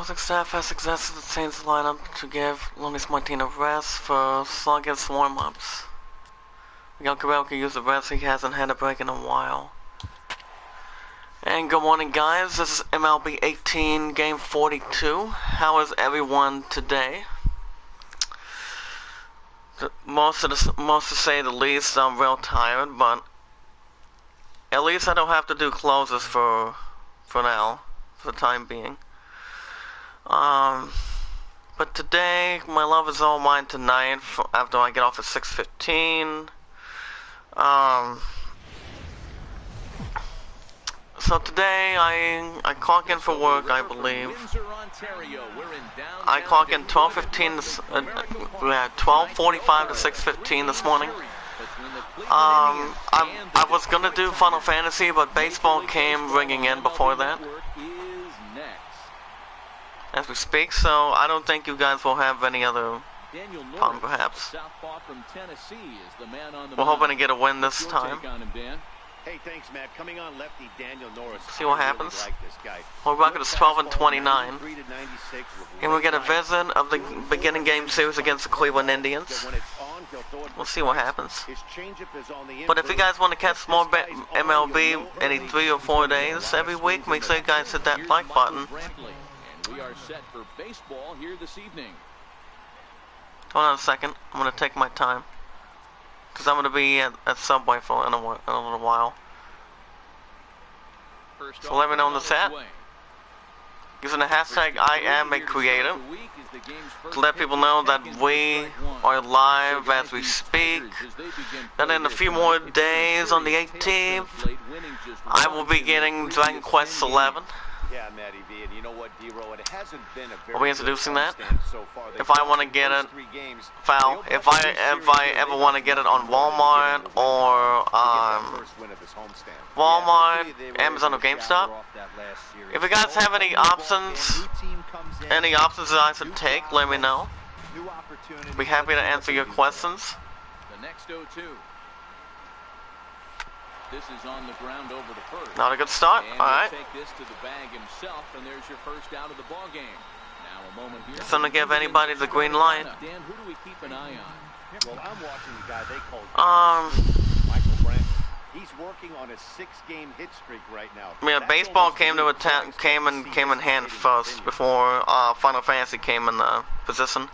Coaching staff has suggested to change the lineup to give Luis Martin a rest for sluggish warm-ups. Miguel Cabral can use the rest, he hasn't had a break in a while. And good morning guys, this is MLB 18 game 42. How is everyone today? Most to say the least, I'm real tired, but at least I don't have to do closes for now, for the time being. But today, my love is all mine tonight after I get off at 6:15. So today, I clock in for work, I believe. I clock in 12:45 to 6:15 this morning. I was gonna do Final Fantasy, but baseball came ringing in before that, as we speak, so I don't think you guys will have any other problem, perhaps. We're hoping to get a win this time. Hey, thanks, Matt. Coming on lefty Daniel Norris. See what happens. Our record is 12-29. And we get a visit of the beginning game series against the Cleveland Indians. We'll see what happens. But if you guys want to catch more MLB any 3 or 4 days every week, make sure you guys hit that like button. We are set for baseball here this evening. Hold on a second. I'm going to take my time, because I'm going to be at Subway for in a little while. So let me know in the chat. Using the hashtag #IamACreator to let people know that we are live as we speak. And in a few more days, on the 18th, I will be getting Dragon Quest 11. Yeah, Matty V, and you know what, D-Row, it hasn't been a very Are we introducing that? So far. If I want to get it, foul. If I ever want to get it on Walmart or Walmart, Amazon, or GameStop. If you guys have any options that I should take, let me know. I'll be happy to answer your questions. The next 0-2. This is on the ground over the first. Not a good start. All right. Take this to the bag himself, and there's your first out of the ball game. Now a moment here. It's going to give anybody the green light. Dan, who do we keep an eye on? Well, I'm watching the guy they call Michael Brent. He's working on a 6-game hit streak right now. Yeah, baseball came in hand first before Final Fantasy came in the position.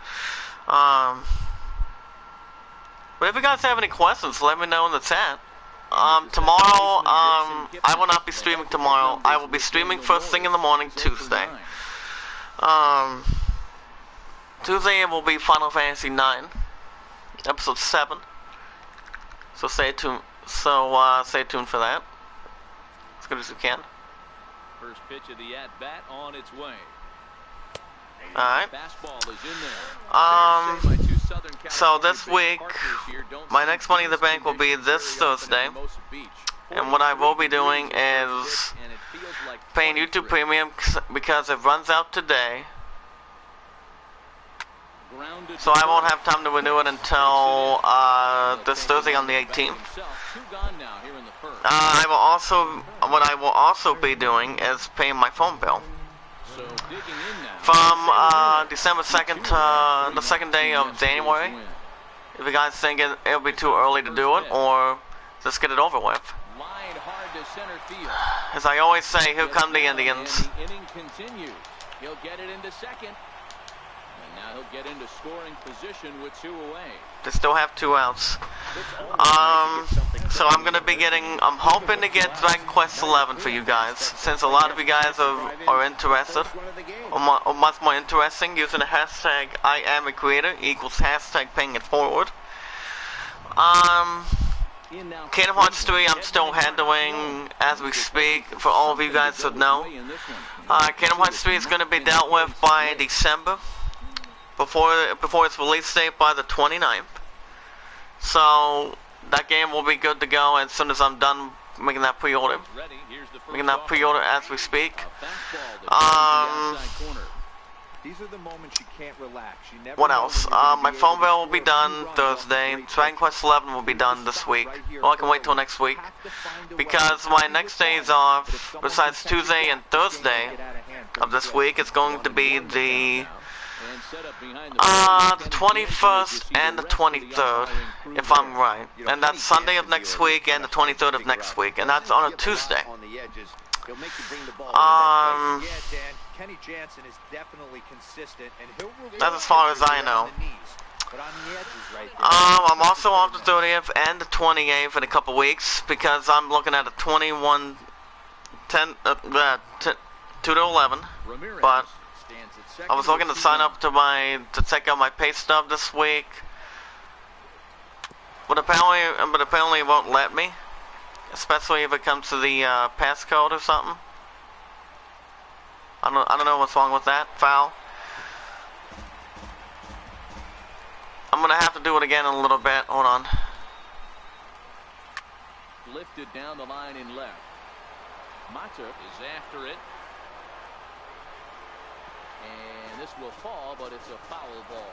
But if you guys have any questions, let me know in the chat. Tomorrow, I will not be streaming tomorrow. I will be streaming first thing in the morning Tuesday. Tuesday it will be Final Fantasy 9, episode 7. So stay tuned. Stay tuned for that. As good as you can. First pitch of the at-bat on its way. Alright. Fastball is in there. So this week, my next Money in the Bank will be this Thursday, and what I will be doing is paying YouTube Premium because it runs out today, so I won't have time to renew it until this Thursday on the 18th. What I will also be doing is paying my phone bill. From December 2nd to the 2nd day of January. If you guys think it'll be too early to do it, or just get it over with. As I always say, here come the Indians. The inning continues. He'll get it into second. And now he'll get into scoring position with 2 away. They still have 2 outs. So I'm hoping to get Dragon Quest 11 for you guys, since a lot of you guys are interested, or much more interesting, using the hashtag #IamACreator equals hashtag paying it forward. Kingdom Hearts 3 I'm still handling as we speak, for all of you guys to know. Kingdom Hearts 3 is going to be dealt with by December, before its release date by the 29th. So that game will be good to go as soon as I'm done making that pre-order. As we speak. What else? My phone bill will be done Thursday. Dragon Quest 11 will be done this week. Well, I can wait till next week, because my next days off, besides Tuesday and Thursday, of this week. It's going to be the 21st and the 23rd, if I'm right. And that's Sunday of next week and the 23rd of next week. And that's on a Tuesday. That's as far as I know. I'm also on the 30th and the 28th in a couple weeks because I'm looking at a 21, 10, 2 to 11. But I was looking to sign up to check out my pay stub this week, but apparently it won't let me, especially if it comes to the passcode or something. I don't know what's wrong with that. Foul. I'm gonna have to do it again in a little bit. Hold on. Lifted down the line in left. Mata is after it. And this will fall, but it's a foul ball.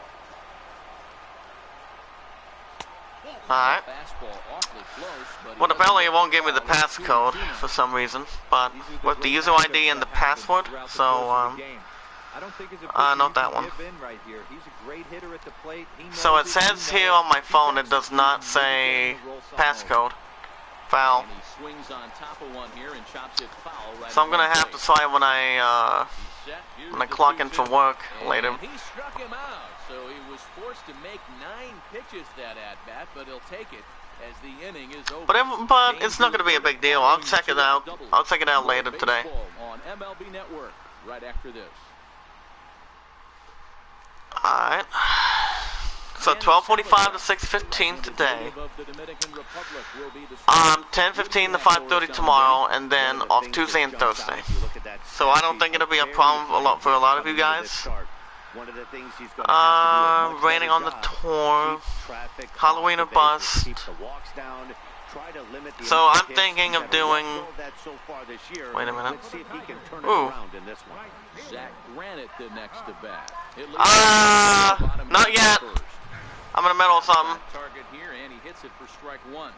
Alright. Well, apparently it won't give me the passcode for some reason, but with the user ID and the password, so not that one. So it says here on my phone, it does not say passcode. Foul. So I'm gonna have to try when I clock in for work later. He struck him out, so he was forced to make 9 pitches that at bat, but he'll take it as the inning is over. But it's not gonna be a big deal. I'll check it out. I'll check it out later today. On MLB Network right after this. Alright. So 12:45 to 6:15 today. 10:15 to 5:30 tomorrow, and then off Tuesday and Thursday. So I don't think it'll be a problem for a lot of you guys. Raining on the tour, Halloween or bust. So I'm thinking of doing. Wait a minute. Ooh. Zach Granite the next to bat. Not yet. I'm in the middle of something. Target here, and he hits it for strike 1.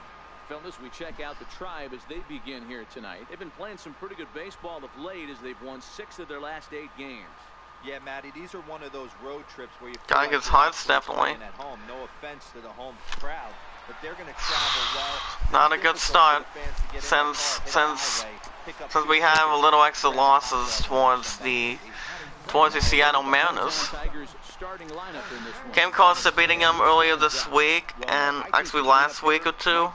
Fellas, we check out the Tribe as they begin here tonight. They've been playing some pretty good baseball of late as they've won 6 of their last 8 games. Yeah, Matty, these are one of those road trips where you feel like it's hard, definitely. At home. No offense to the home crowd, but they're going to travel well. Not a good start since we have a little extra losses towards the Seattle Mariners. Came close to beating them earlier this week, and actually last week or two.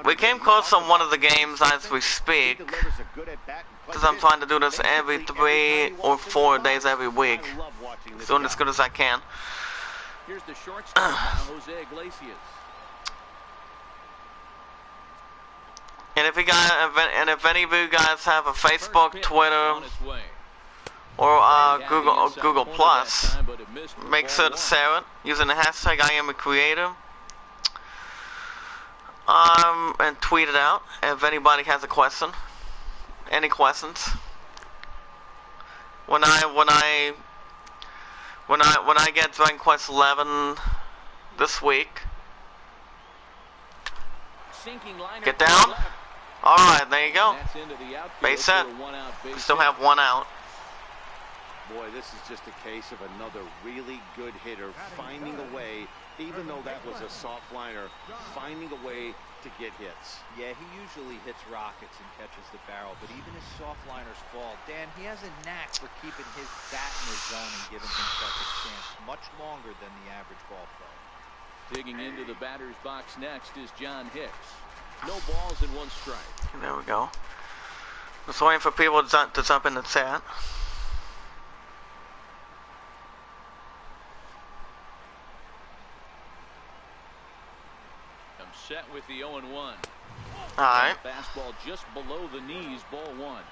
We came close on one of the games as we speak, because I'm trying to do this every 3 or 4 days every week, doing as good as I can. Here's the shortstop now, Jose Iglesias. And if any of you guys have a Facebook, Twitter, or Google Plus, make sure to share it using the hashtag #IamACreator, and tweet it out if anybody has a question. Any questions? When I get Dragon Quest 11 this week, get down. All right, there you go. Base set. We still have 1 out. Boy, this is just a case of another really good hitter finding a way, even though that was a soft liner, finding a way to get hits. Yeah, he usually hits rockets and catches the barrel, but even his soft liners fall. Dan, he has a knack for keeping his bat in his zone and giving himself a chance much longer than the average ball player. Digging into the batter's box next is John Hicks. No balls and 1 strike. There we go. Just waiting for people to jump in the chat. Set with the 0-1. Alright. Fastball just below the knees, ball 1.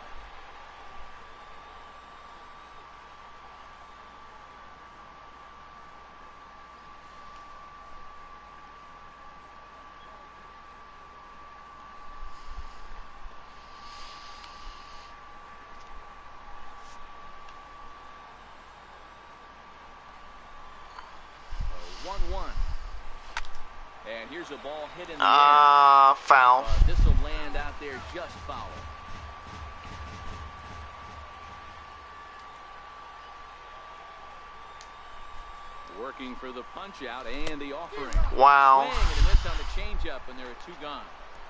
And here's a ball hit in the air. Foul. This will land out there just foul. Working for the punch out and the offering. Wow. Swing and a miss on the changeup, and there are 2 gone.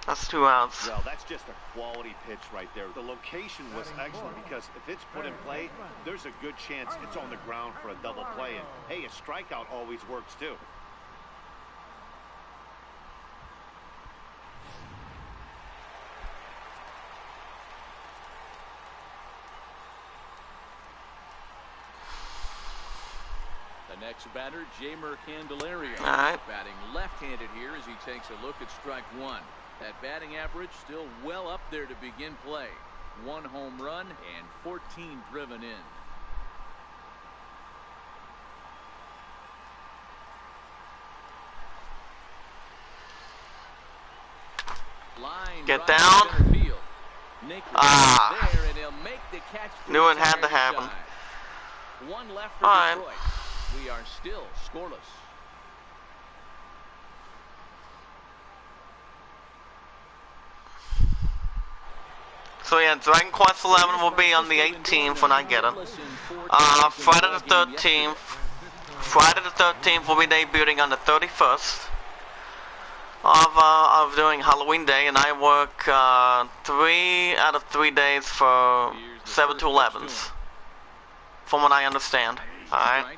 That's 2 outs. Well, that's just a quality pitch right there. The location was excellent because if it's put in play, there's a good chance it's on the ground for a double play. And, hey, a strikeout always works, too. The next batter, Jamer Candelario. All right. Batting left-handed here as he takes a look at strike 1. That batting average still well up there to begin play. 1 home run and 14 driven in. Line Get right down. to center field. Ah. There, and he'll make the catch. Knew it had to happen. Side. 1 left for All right. Detroit. We are still scoreless. So yeah, Dragon Quest 11 will be on the 18th when I get it. Friday the 13th. Friday the 13th will be debuting on the 31st of doing Halloween Day, and I work 3 out of 3 days for 7 to 11s, from what I understand. All right.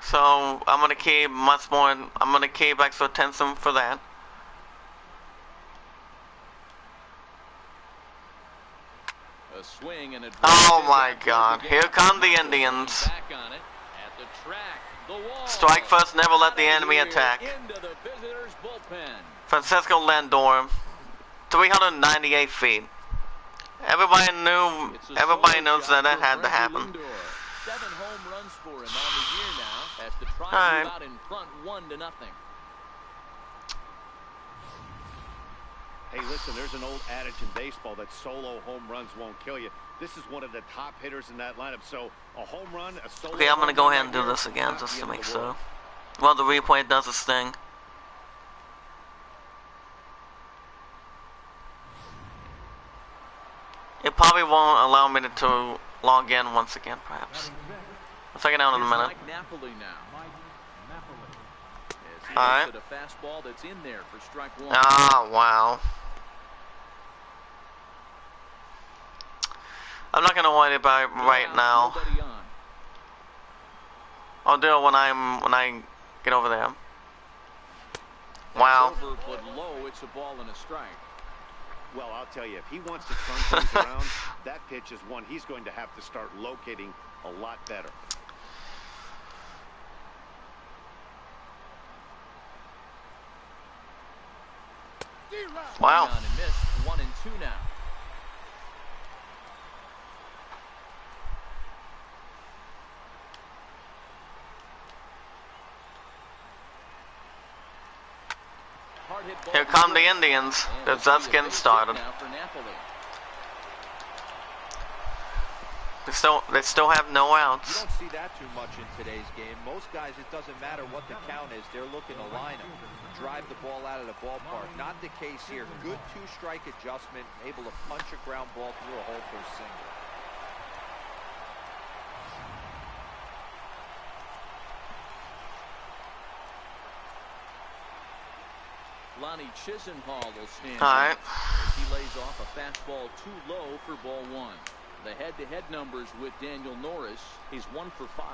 So I'm gonna keep much more. I'm gonna keep extra attention for that. A swing and a Oh my God! Here come the Indians. back on it at the track. The wall. Strike first. Never let the enemy attack. Into the visitors' bullpen. Francisco Lindor, 398 feet. Everybody knows that had to happen. Lindor. 7 home runs for him on the year now as the Tribe All right. move out in front 1-0. Hey, listen, there's an old adage in baseball that solo home runs won't kill you. This is one of the top hitters in that lineup. So a home run, a solo. Okay, I'm gonna home go run ahead and do right this here, again not just the to end of make the world. sure. Well, the replay does its thing. It probably won't allow me to log in once again, perhaps. I'll check it out in a Here's minute. Mike Napoli now. As he All right. looks at a fastball that's in there for strike 1. Ah, wow. I'm not gonna worry about it right now. Nobody on. I'll do it when I get over there. That's Wow. over, but low. It's a ball and a strike. Well, I'll tell you, if he wants to turn things around, that pitch is one he's going to have to start locating a lot better. Wow. On and missed. 1-2 now. Hard hit ball Here come the Indians. They're just getting started. Now for Napoli. They still have no You outs. don't see that too much in today's game. Most guys, it doesn't matter what the count is. They're looking to line them, drive the ball out of the ballpark. Not the case here. Good 2-strike adjustment, able to punch a ground ball through a hole for a single. Lonnie Chisenhall will stand All right. up. He lays off a fastball too low for ball 1. The head-to-head numbers with Daniel Norris, he's 1 for 5.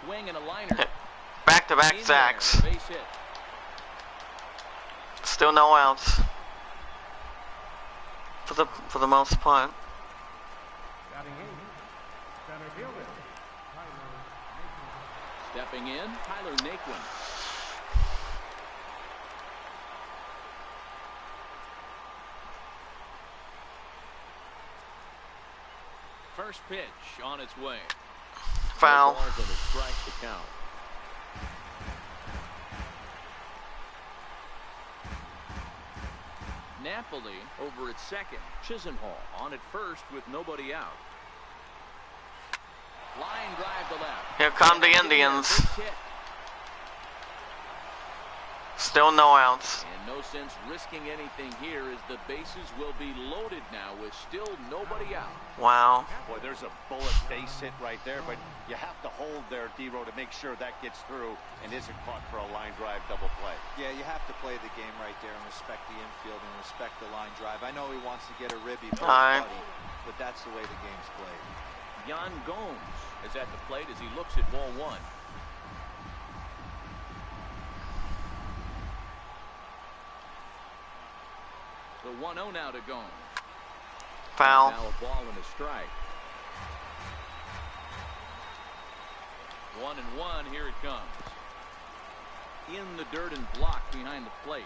Swing and a liner. Back-to-back In sacks. there, base hit. Still no outs. For the most part. Stepping in, Tyler Naquin. First pitch on its way. Foul. No balls and a strike to count. Napoli over at second. Chisenhall on at first with nobody out. Line drive to left. Here come the Indians. Still no outs. And no sense risking anything here as the bases will be loaded now with still nobody out. Wow. Boy, there's a bullet base hit right there, but you have to hold there, D-Row, to make sure that gets through and isn't caught for a line drive double play. Yeah, you have to play the game right there and respect the infield and respect the line drive. I know he wants to get a ribby for his buddy, but that's the way the game's played. Yan Gomes is at the plate as he looks at ball one. The 1-0 now to Gomes. Foul. Now a ball and a strike. 1-1. Here it comes. In the dirt and blocked behind the plate.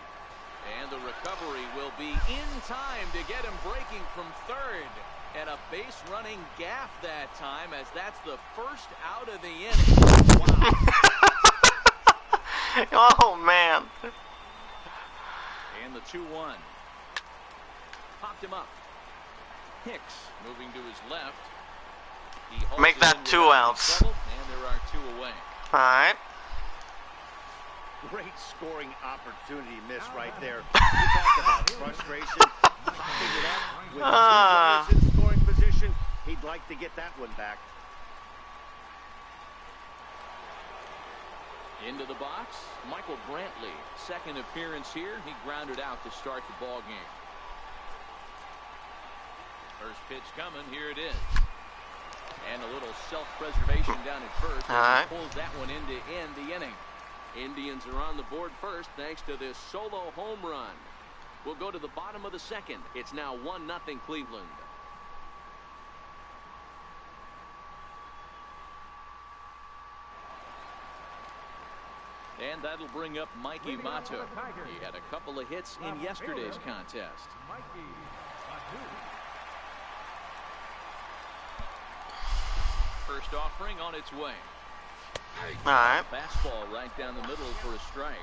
And the recovery will be in time to get him breaking from third. And a base running gaff that time, as that's the first out of the inning. Wow. Oh, man. And the 2-1. Popped him up. Hicks moving to his left. He make that 2 outs. And there are 2 away. All right. Great scoring opportunity miss right there. You talk about frustration. Popping it up with 2 runners in scoring position. He'd like to get that one back. Into the box, Michael Brantley. Second appearance here. He grounded out to start the ball game. First pitch coming. Here it is. And a little self-preservation down at first. He pulls that one in to end the inning. Indians are on the board first thanks to this solo home run. We'll go to the bottom of the second. It's now 1-0 Cleveland. And that'll bring up Mikey Mato. He had a couple of hits in yesterday's contest. First offering on its way. All right. Fastball right down the middle for a strike.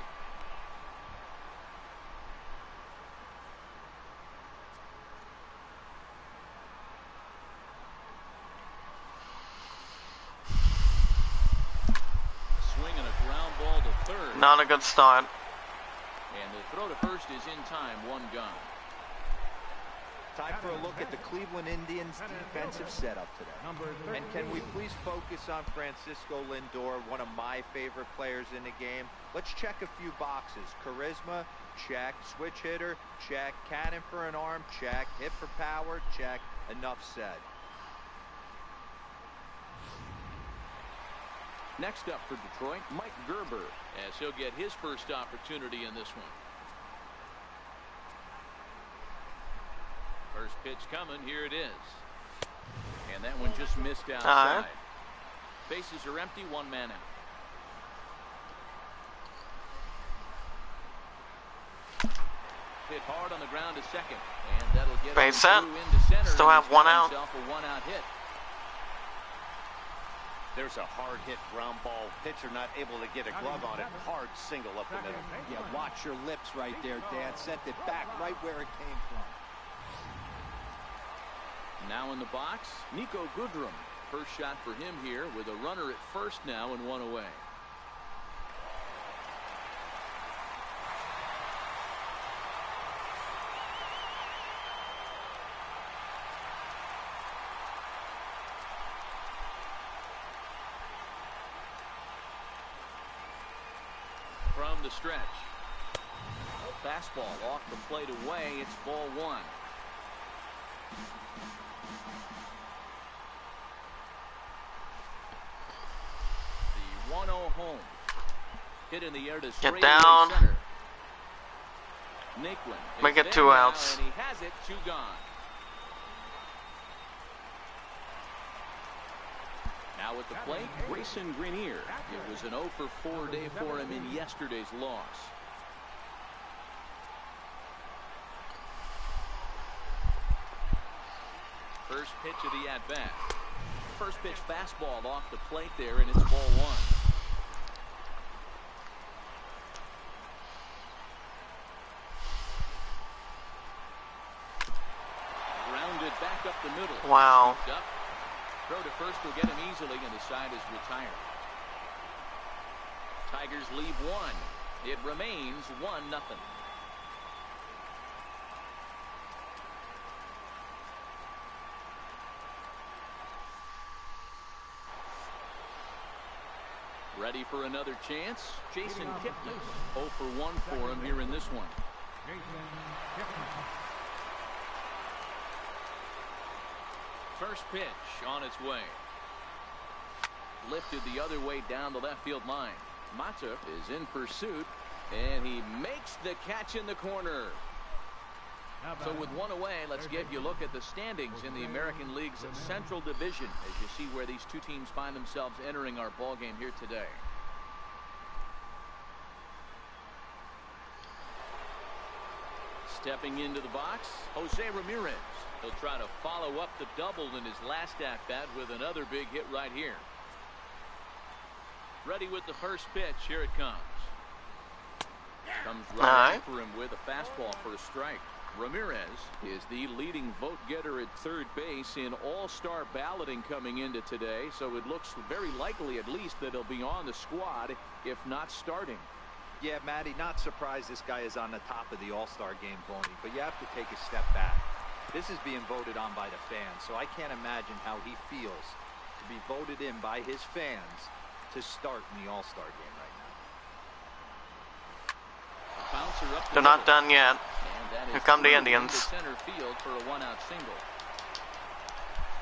Swinging a ground ball to third. Not a good start. And the throw to first is in time. 1 gone. Time for a look at the Cleveland Indians defensive setup today. And can we please focus on Francisco Lindor, one of my favorite players in the game? Let's check a few boxes. Charisma, check. Switch hitter, check. Cannon for an arm, check. Hit for power, check. Enough said. Next up for Detroit, Mike Gerber, as he'll get his first opportunity in this one. First pitch coming. Here it is. And that one just missed outside. Bases are empty. 1 man out. Hit hard on the ground to second. And that'll get base set. into center. Still have 1 out. A 1-out hit. There's a hard hit ground ball. Pitcher not able to get a glove on it. Hard single up the middle. Yeah, watch your lips right there, Dan. Sent it back right where it came from. Now in the box, Nico Goodrum. First shot for him here with a runner at first now and 1 away. From the stretch. Fastball off the plate away. It's ball 1. The 1-0 home. Hit in the air to get down. Center. Naquin make it 2 outs. And he has it. 2 gone. Now at the plate, Grayson Greenier. It was an 0-for-4 day for him in yesterday's loss. First pitch of the at-bat. First pitch fastball off the plate there, and it's ball 1. Grounded back up the middle. Wow. Throw to first will get him easily, and the side is retired. Tigers leave one. It remains 1-0. Ready for another chance. Jason Kipnis, 0 for 1 for him here in this one. First pitch on its way. Lifted the other way down the left field line. Mata is in pursuit, and he makes the catch in the corner. So with one away, let's get you a look at the standings in the American League's Central Division as you see where these two teams find themselves entering our ball game here today. Stepping into the box, Jose Ramirez. He'll try to follow up the double in his last at-bat with another big hit right here. Ready with the first pitch. Here it comes. Comes right after him with a fastball for a strike. Ramirez is the leading vote getter at third base in all-star balloting coming into today, so it looks very likely at least that he'll be on the squad, if not starting. Yeah, Matty, not surprised this guy is on the top of the all-star game voting, but you have to take a step back. This is being voted on by the fans, so I can't imagine how he feels to be voted in by his fans to start in the all-star game right now. Bouncer up. They're not done yet. Here come the Indians. Center field for a one-out single.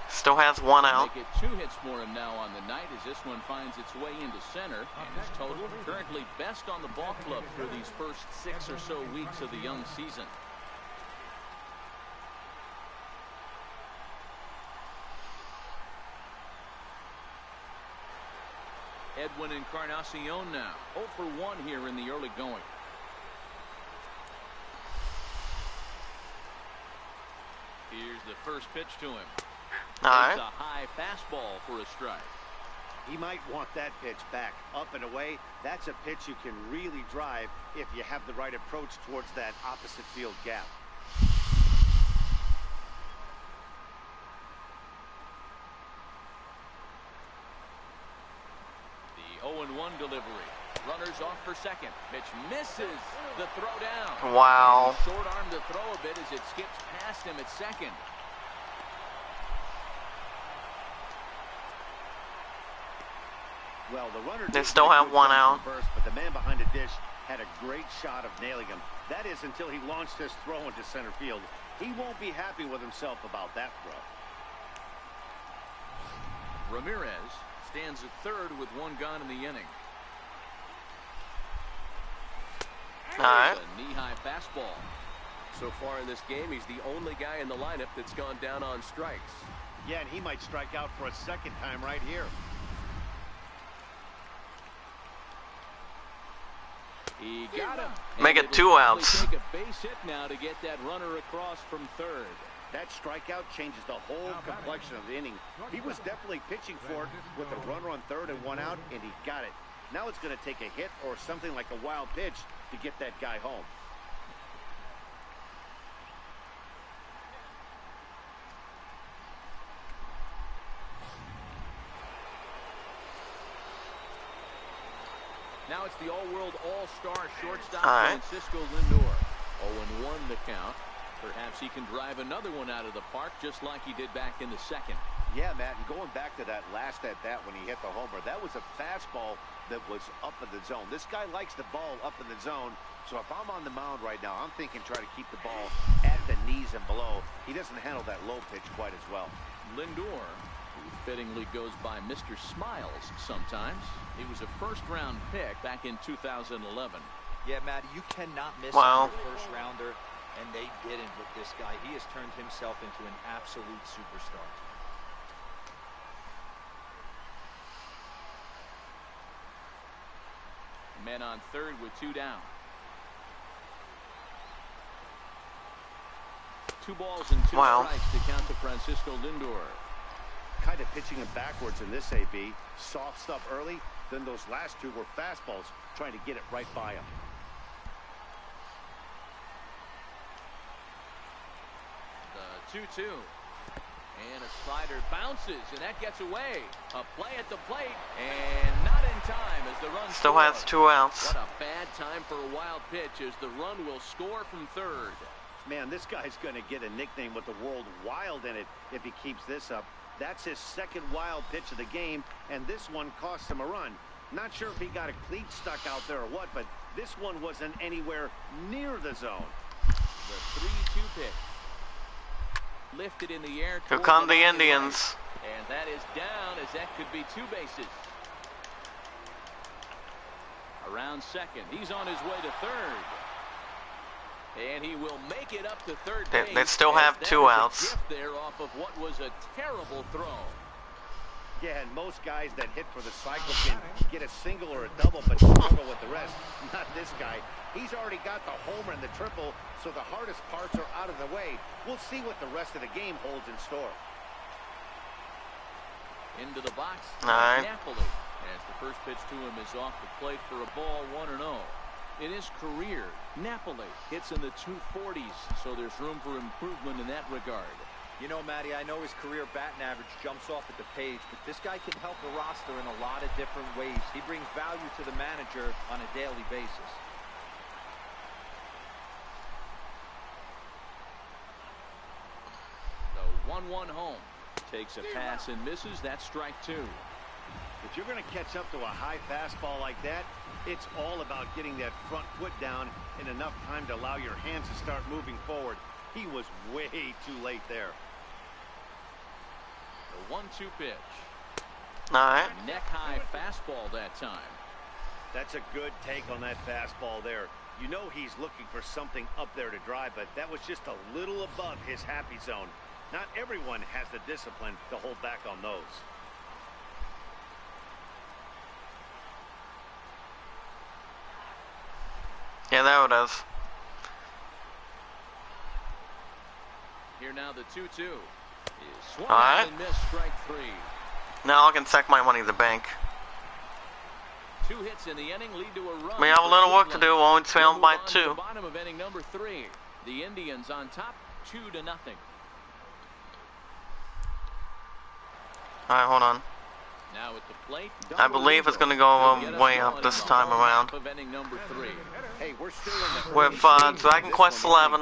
Still has one out. Make it 2 hits for him now on the night as this one finds its way into center. And his total currently best on the ball club for these first 6 or so weeks of the young season. Edwin Encarnacion now 0 for 1 here in the early going. Here's the first pitch to him. Alright. It's a high fastball for a strike. He might want that pitch back, up and away. That's a pitch you can really drive if you have the right approach towards that opposite field gap. The 0-1 delivery. Runners off for second. Pitch misses the throw down. Wow. Short arm to throw a bit as it skips past him at second. Well, the runner They still have one out. First, but the man behind the dish had a great shot of nailing him. That is until he launched his throw into center field. He won't be happy with himself about that throw. Ramirez stands at third with 1 gone in the inning. Alright. A knee-high fastball. So far in this game, he's the only guy in the lineup that's gone down on strikes. Yeah, and he might strike out for a second time right here. He got him. Make it 2 outs. Take a base hit now to get that runner across from third. That strikeout changes the whole complexion of the inning. He was definitely pitching for it with a runner on third and 1 out, and he got it. Now it's going to take a hit or something like a wild pitch to get that guy home. Now it's the all-world all-star shortstop All Francisco Lindor. 0-1 the count. Perhaps he can drive another one out of the park just like he did back in the second. Yeah, Matt, and going back to that last at-bat when he hit the homer, that was a fastball that was up in the zone. This guy likes the ball up in the zone, so if I'm on the mound right now, I'm thinking try to keep the ball at the knees and below. He doesn't handle that low pitch quite as well. Lindor, who fittingly goes by Mr. Smiles sometimes. He was a first-round pick back in 2011. Yeah, Matt, you cannot miss Wow. on your first rounder, and they didn't with this guy. He has turned himself into an absolute superstar. Men on third with 2 down. 2 balls and 2 Wow. strikes to count to Francisco Lindor. Kind of pitching him backwards in this AB. Soft stuff early, then those last 2 were fastballs, trying to get it right by him. The 2-2. And a slider bounces, and that gets away. A play at the plate, and not in time as the run Still has 2 outs. What a bad time for a wild pitch as the run will score from third. Man, this guy's going to get a nickname with the word wild in it if he keeps this up. That's his second wild pitch of the game, and this one cost him a run. Not sure if he got a cleat stuck out there or what, but this one wasn't anywhere near the zone. The 3-2 pitch. Lifted in the air. Here come the Indians. And that is down as that could be 2 bases. Around second. He's on his way to third. And he will make it up to third base. They still have 2 outs. There off of what was a terrible throw. Yeah, and most guys that hit for the cycle can get a single or a double, but struggle with the rest. Not this guy. He's already got the homer and the triple, so the hardest parts are out of the way. We'll see what the rest of the game holds in store. Into the box. All right. Napoli, as the first pitch to him is off the plate for a ball, 1-0. In his career, Napoli hits in the 240s, so there's room for improvement in that regard. You know, Matty, I know his career batting average jumps off at the page, but this guy can help the roster in a lot of different ways. He brings value to the manager on a daily basis. The 1-1 home. Takes a pass and misses. That's strike 2. If you're going to catch up to a high fastball like that, it's all about getting that front foot down in enough time to allow your hands to start moving forward. He was way too late there. The 1-2 pitch. All right. Neck-high fastball that time. That's a good take on that fastball there. You know he's looking for something up there to drive, but that was just a little above his happy zone. Not everyone has the discipline to hold back on those. Yeah, there it is. Here now the 2-2. Swung All right. and missed, strike 3. Now I can take my money to the bank. 2 hits in the inning lead to a run. We have a little work to do. Only trailed by 2. Bottom of inning number 3. The Indians on top, 2-0. All right, hold on. Now at the plate, I believe it's going to go way up this time around. of inning number 3. Hey, we're still in the With Dragon Quest 11,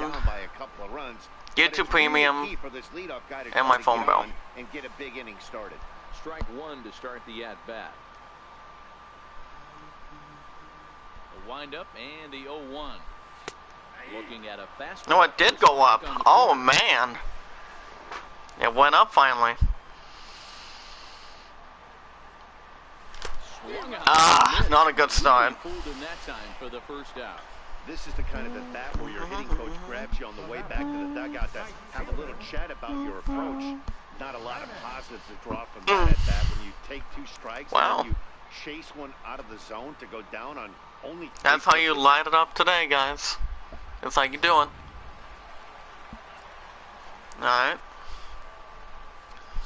YouTube Premium, and my phone bill. And get a big inning started. Strike 1 to start the at-bat. The windup and the 0-1. Looking at a fastball. No, it did go up. Oh, man. It went up finally. Not a good start. That time for the first out. This is the kind of at bat where your hitting coach grabs you on the way back to the dugout to have a little chat about your approach. Not a lot of positives to draw from that at bat when you take 2 strikes and you chase one out of the zone to go down on only. That's how you light it up today, guys. It's like you're doing. All right.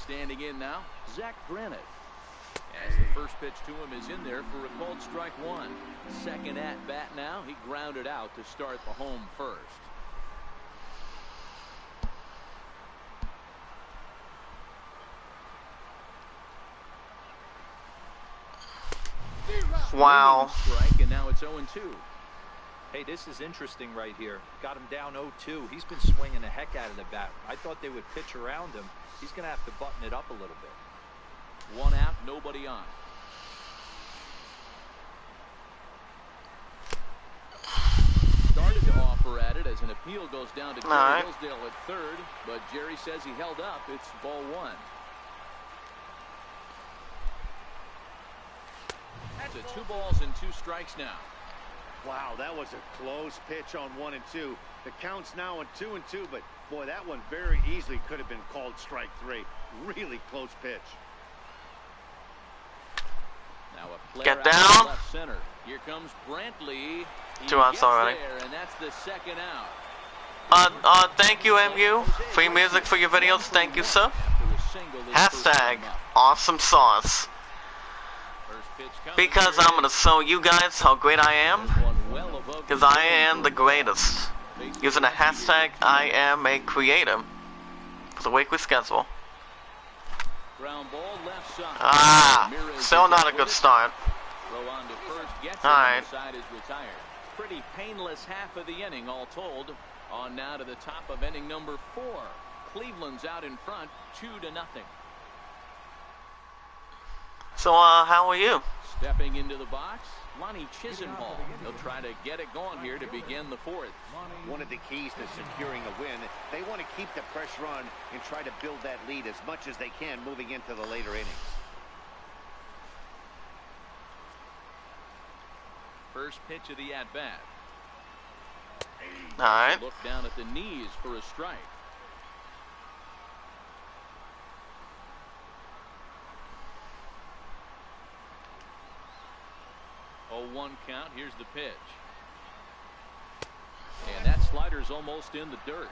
Standing in now, Zach Granite. As the first pitch to him is in there for a called strike 1. Second at bat now. He grounded out to start the home first. Wow. Strike, and now it's 0-2. Hey, this is interesting right here. Got him down 0-2. He's been swinging the heck out of the bat. I thought they would pitch around him. He's going to have to button it up a little bit. 1 out, nobody on. Started to offer at it as an appeal goes down to Jerry Hillsdale at third, but Jerry says he held up. It's ball 1. To 2 balls and 2 strikes now. Wow, that was a close pitch on 1 and 2. The count's now on 2 and 2, but boy, that one very easily could have been called strike 3. Really close pitch. Now a player Get down. Left center. Here comes Brantley. 2 outs already. There, and that's the second out. Thank you, MU. Free music for your videos. Thank you, sir. Hashtag awesome sauce. Because I'm going to show you guys how great I am. Because I am the greatest. Using the hashtag I am a creator for the weekly schedule. Ground ball left side. Ah, still not a good start. Throw on to first, gets all him, right. and the side is retired. Pretty painless half of the inning, all told. On now to the top of inning number 4. Cleveland's out in front, 2-0. So, how are you? Stepping into the box, Lonnie Chisenhall. He'll try to get it going here to begin the 4th. One of the keys to securing a win, they want to keep the pressure on and try to build that lead as much as they can moving into the later innings. First pitch of the at-bat. All right. Look down at the knees for a strike. Oh, 1 count. Here's the pitch. And that slider's almost in the dirt.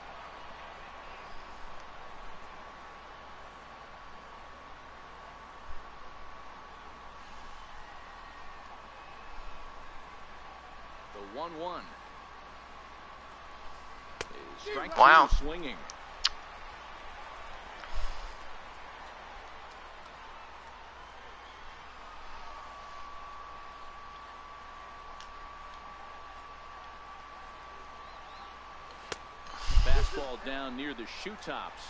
The 1-1. Strike wow. 2 swinging. Fastball down near the shoe tops.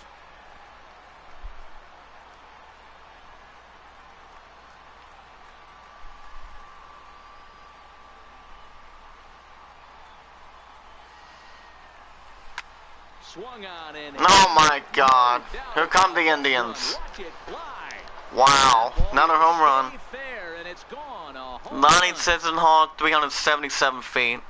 Swung on and oh my God! Here come the Indians. Wow, another home run. Lonnie Chisenhall, 377 feet.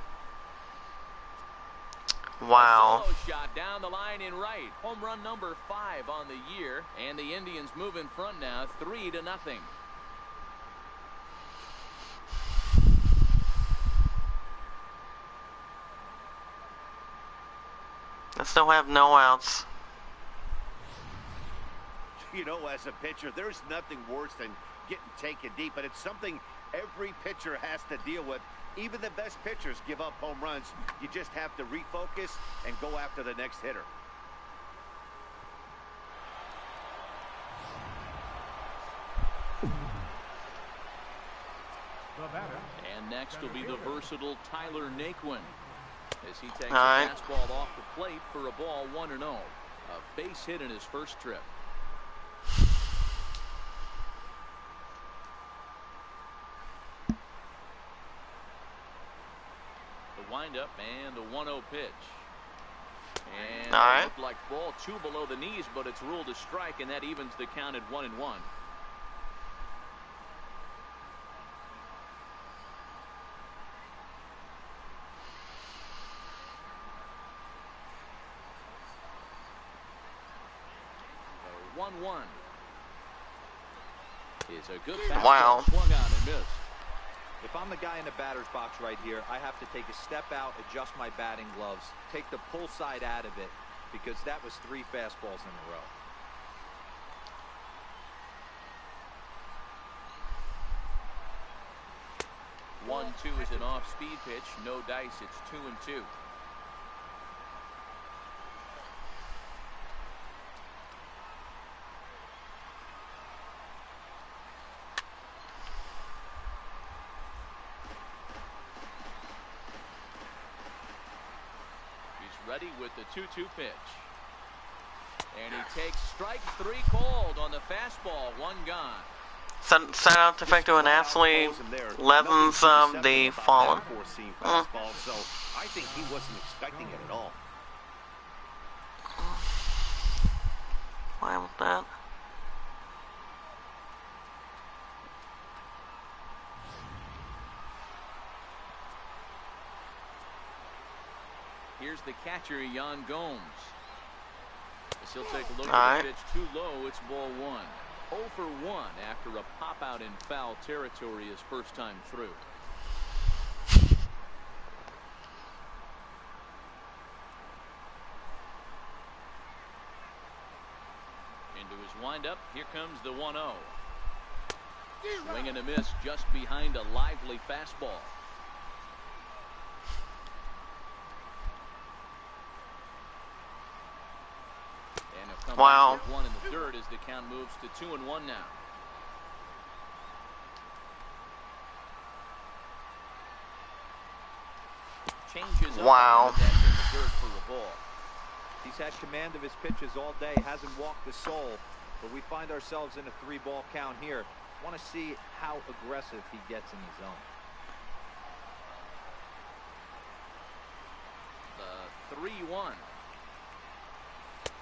Wow. Shot down the line in right. Home run number 5 on the year, and the Indians move in front now, 3-0. I still have no outs. You know, as a pitcher, there's nothing worse than getting taken deep, but it's something every pitcher has to deal with. Even the best pitchers give up home runs. You just have to refocus and go after the next hitter. And next will be the versatile Tyler Naquin as he takes right. a fastball off the plate for a ball 1-0. A base hit in his first trip. The windup and the 1-0 pitch. And all right. It looked like ball 2 below the knees, but it's ruled a strike, and that evens the count at 1-1. The 1-1 is a good fastball. Wow. Swung on and missed. If I'm the guy in the batter's box right here, I have to take a step out, adjust my batting gloves, take the pull side out of it, because that was 3 fastballs in a row. One-two is an off-speed pitch. No dice. It's 2-2. Ready with the 2-2 pitch. And he takes strike 3 called on the fastball. 1 gone. Sent out to effect to an absolutely 11th of the fallen. So I think he wasn't expecting it at all. Why with that? Here's the catcher, Yan Gomes. As he'll take a look all at right. the pitch too low. It's ball 1. 0 for 1 after a pop out in foul territory his first time through. Into his windup. Here comes the 1-0. Swing and a miss just behind a lively fastball. come Wow. back with one in the third as the count moves to 2-1 now. Changes up Wow. on the deck in the third for the ball. He's had command of his pitches all day, hasn't walked a soul, but we find ourselves in a 3-ball count here. Want to see how aggressive he gets in the zone. The 3-1.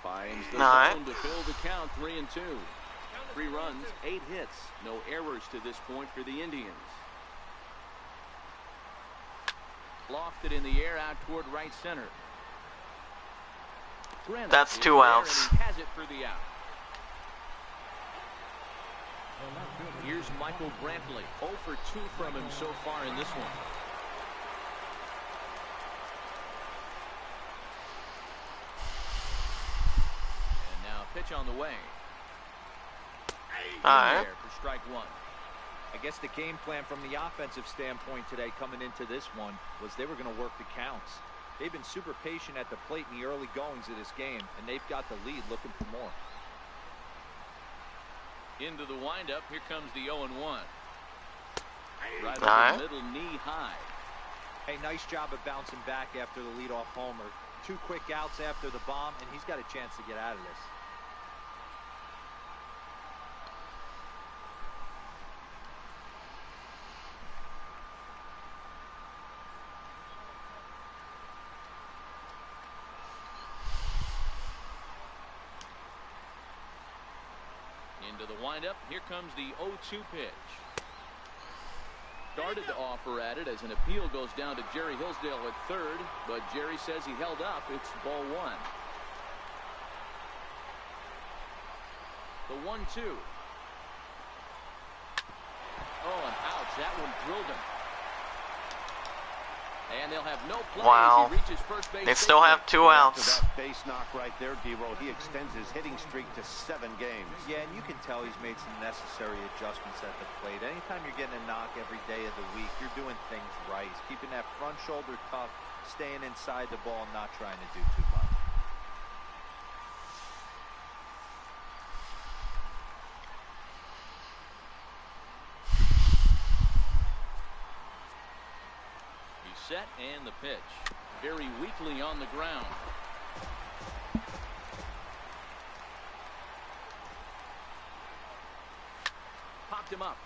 Finds the Alright. zone to fill the count, 3-2. 3 runs, 8 hits, no errors to this point for the Indians. Lofted in the air out toward right center. Brennan That's is 2 there, outs. and he has it for the out. Here's Michael Brantley. 0 for 2 from him so far in this one. And now pitch on the way. Alright. There for strike 1. I guess the game plan from the offensive standpoint today coming into this one was they were going to work the counts. They've been super patient at the plate in the early goings of this game, and they've got the lead looking for more. Into the windup. Here comes the 0-1. Right Alright. over the middle, knee high. Hey, nice job of bouncing back after the leadoff homer. 2 quick outs after the bomb, and he's got a chance to get out of this. Into the windup. Here comes the 0-2 pitch. Started to offer at it as an appeal goes down to Jerry Hillsdale at third, but Jerry says he held up. It's ball 1. The 1-2. Oh, and ouch. That one drilled him. And they'll have no play Wow. as he reaches first base. They still have 2 outs. After that base knock right there, D-Roll, he extends his hitting streak to 7 games. Yeah, and you can tell he's made some necessary adjustments at the plate. Anytime you're getting a knock every day of the week, you're doing things right. He's keeping that front shoulder tucked, staying inside the ball, and not trying to do too much. Set and the pitch. Very weakly on the ground. Popped him up.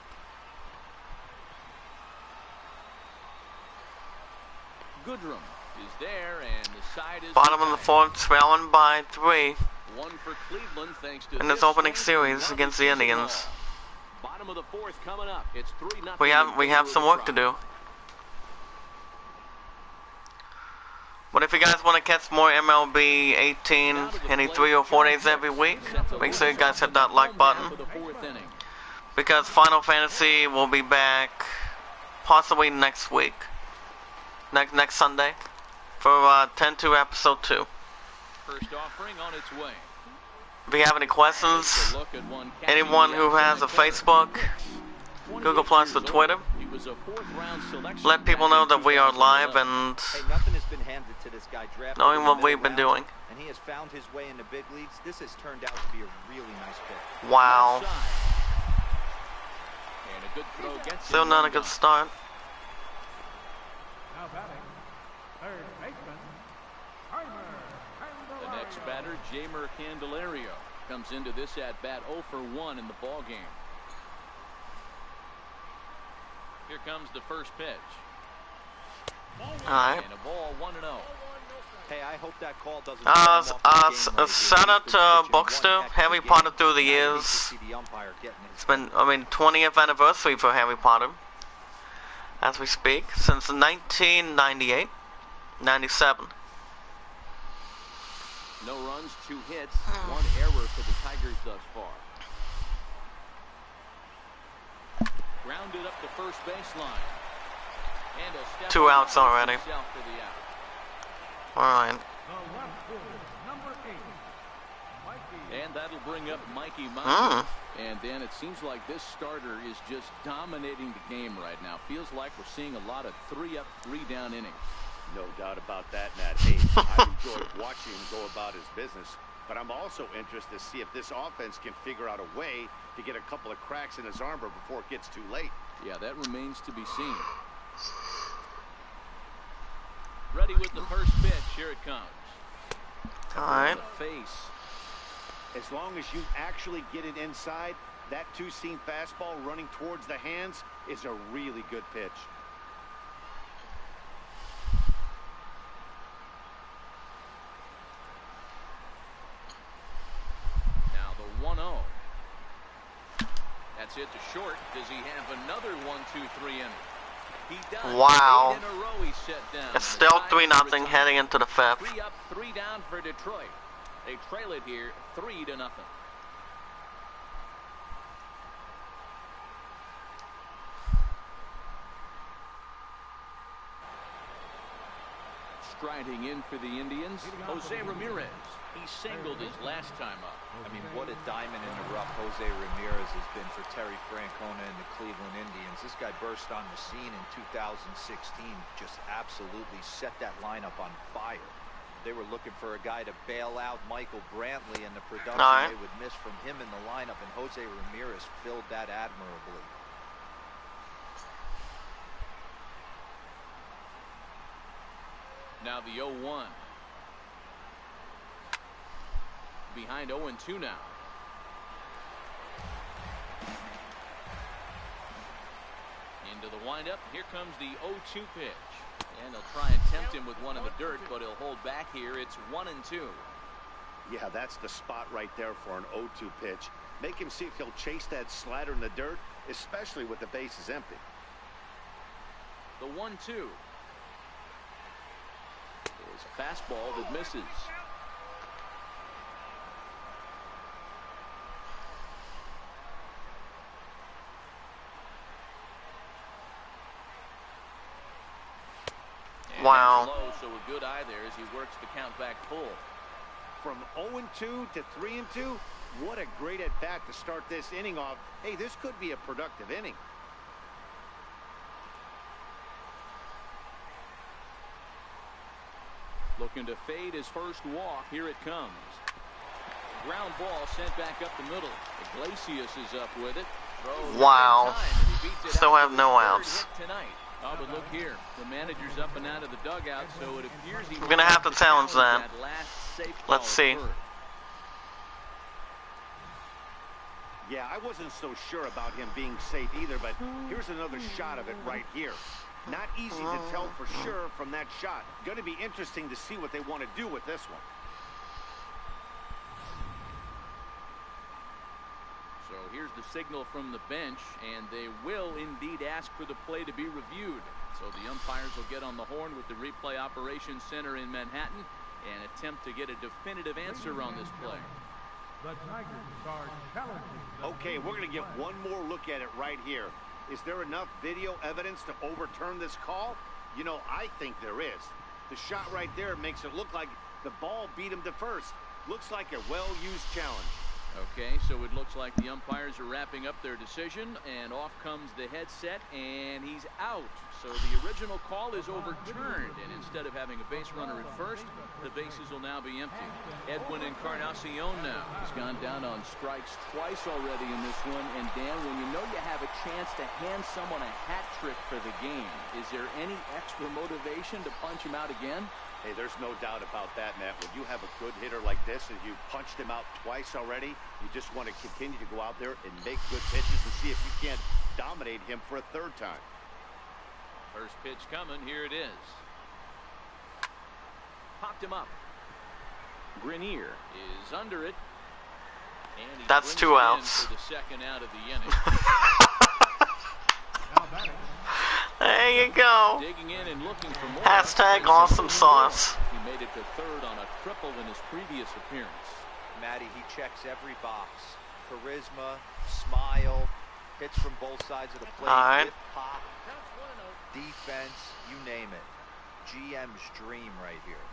Goodrum is there, and the side is Bottom of the 4th, trailing by 3 1 for Cleveland thanks to in this opening series against the Indians. Bottom of the 4th coming up. It's 3-0. We have some work to do. But if you guys want to catch more MLB 18 any 3 or 4 days every week, make sure you guys hit that like button. Because Final Fantasy will be back possibly next week. Next Sunday for 10-2 episode 2. First offering on its way. If you have any questions, anyone who has a Facebook, Google Plus, or Twitter, let people know that we are live and Hey, nothing has been handed to this guy. Drafted knowing in the what middle we've been rounds, doing. and he has found his way in the big leagues. This has turned out to be a really nice pick. Wow. And a good throw gets Still him not a one good down. start. Now batting, third baseman, The next batter, Jamer Candelario, comes into this at bat 0 for 1 in the ball game. Here comes the first pitch. Alright. And a ball 1-0. Hey, I hope that call doesn't. throw him off the game right here. Shout out He's been to pitching Bookster, one heck of a Harry game. Potter through the I hate to years. see the umpire getting his It's been, 20th anniversary for Harry Potter, as we speak, since 1998, 97. No runs, 2 hits, 1 error for the Tigers thus far. Grounded up the first baseline. And a step 2 outs away already. himself for the out. Alright. the left fielder, number 8, Mikey. And that'll bring up Mikey Mm. Mantle. And Dan, it seems like this starter is just dominating the game right now. Feels like we're seeing a lot of 3-up, 3-down innings. No doubt about that, Matt. Hey, I've enjoyed watching him go about his business. but I'm also interested to see if this offense can figure out a way to get a couple of cracks in his armor before it gets too late. Yeah, that remains to be seen. Ready with the first pitch. Here it comes. All right. Face. As long as you actually get it inside, that two-seam fastball running towards the hands is a really good pitch. Now the 1-0. That's it to short. Does he have another 1-2-3 inning? He does. Wow. 8 in a row he's set down. It's still 3-0 heading into the fifth. 3 up, 3 down for Detroit. They trail it here 3-0. Striding in for the Indians, Jose Ramirez. He singled his last time up. I mean, what a diamond in the rough Jose Ramirez has been for Terry Francona and the Cleveland Indians. This guy burst on the scene in 2016, just absolutely set that lineup on fire. They were looking for a guy to bail out Michael Brantley, and the production they would miss from him in the lineup, and Jose Ramirez filled that admirably. Now the 0-1. Behind 0-2 now. Into the windup. Here comes the 0-2 pitch. And they'll try and tempt him with one in the dirt, but he'll hold back here. It's 1-2. Yeah, that's the spot right there for an 0-2 pitch. Make him see if he'll chase that slider in the dirt, especially with the bases empty. The 1-2. Is a fastball that misses. And wow. low, so a good eye there as he works the count back full. From 0-2 to 3-2, what a great at-bat to start this inning off. Hey, this could be a productive inning. Looking to fade his first walk. Here it comes. Ground ball sent back up the middle. Iglesias is up with it. Throws wow. Still have no outs. Tonight. Oh, but look here. The manager's up and out of the dugout, so it appears he... We're going to have to challenge that. Let's see. Yeah, I wasn't so sure about him being safe either, but here's another shot of it right here. Not easy to tell for sure from that shot. Going to be interesting to see what they want to do with this one. So here's the signal from the bench, and they will indeed ask for the play to be reviewed. So the umpires will get on the horn with the replay operations center in Manhattan and attempt to get a definitive answer on this play. The Tigers are challenging. Okay, we're going to get one more look at it right here. Is there enough video evidence to overturn this call? You know, I think there is. The shot right there makes it look like the ball beat him to first. Looks like a well-used challenge. Okay, so it looks like the umpires are wrapping up their decision, and off comes the headset, and he's out. So the original call is overturned, and instead of having a base runner at first, the bases will now be empty. Edwin Encarnacion now has gone down on strikes twice already in this one, and Dan, when you know you have a chance to hand someone a hat trick for the game, is there any extra motivation to punch him out again? Hey, there's no doubt about that, Matt. When you have a good hitter like this and you punched him out twice already, you just want to continue to go out there and make good pitches and see if you can't dominate him for a third time. First pitch coming. Here it is. Popped him up. Grenier is under it. And he that's brings 2 it in outs. for the second out of the inning. There you go. Digging in and looking for more. Hashtag awesome sauce. He made it to third on a triple in his previous appearance. Matty, he checks every box. Charisma, smile, hits from both sides of the plate, All right. whip pop, defense, you name it. GM's dream right here.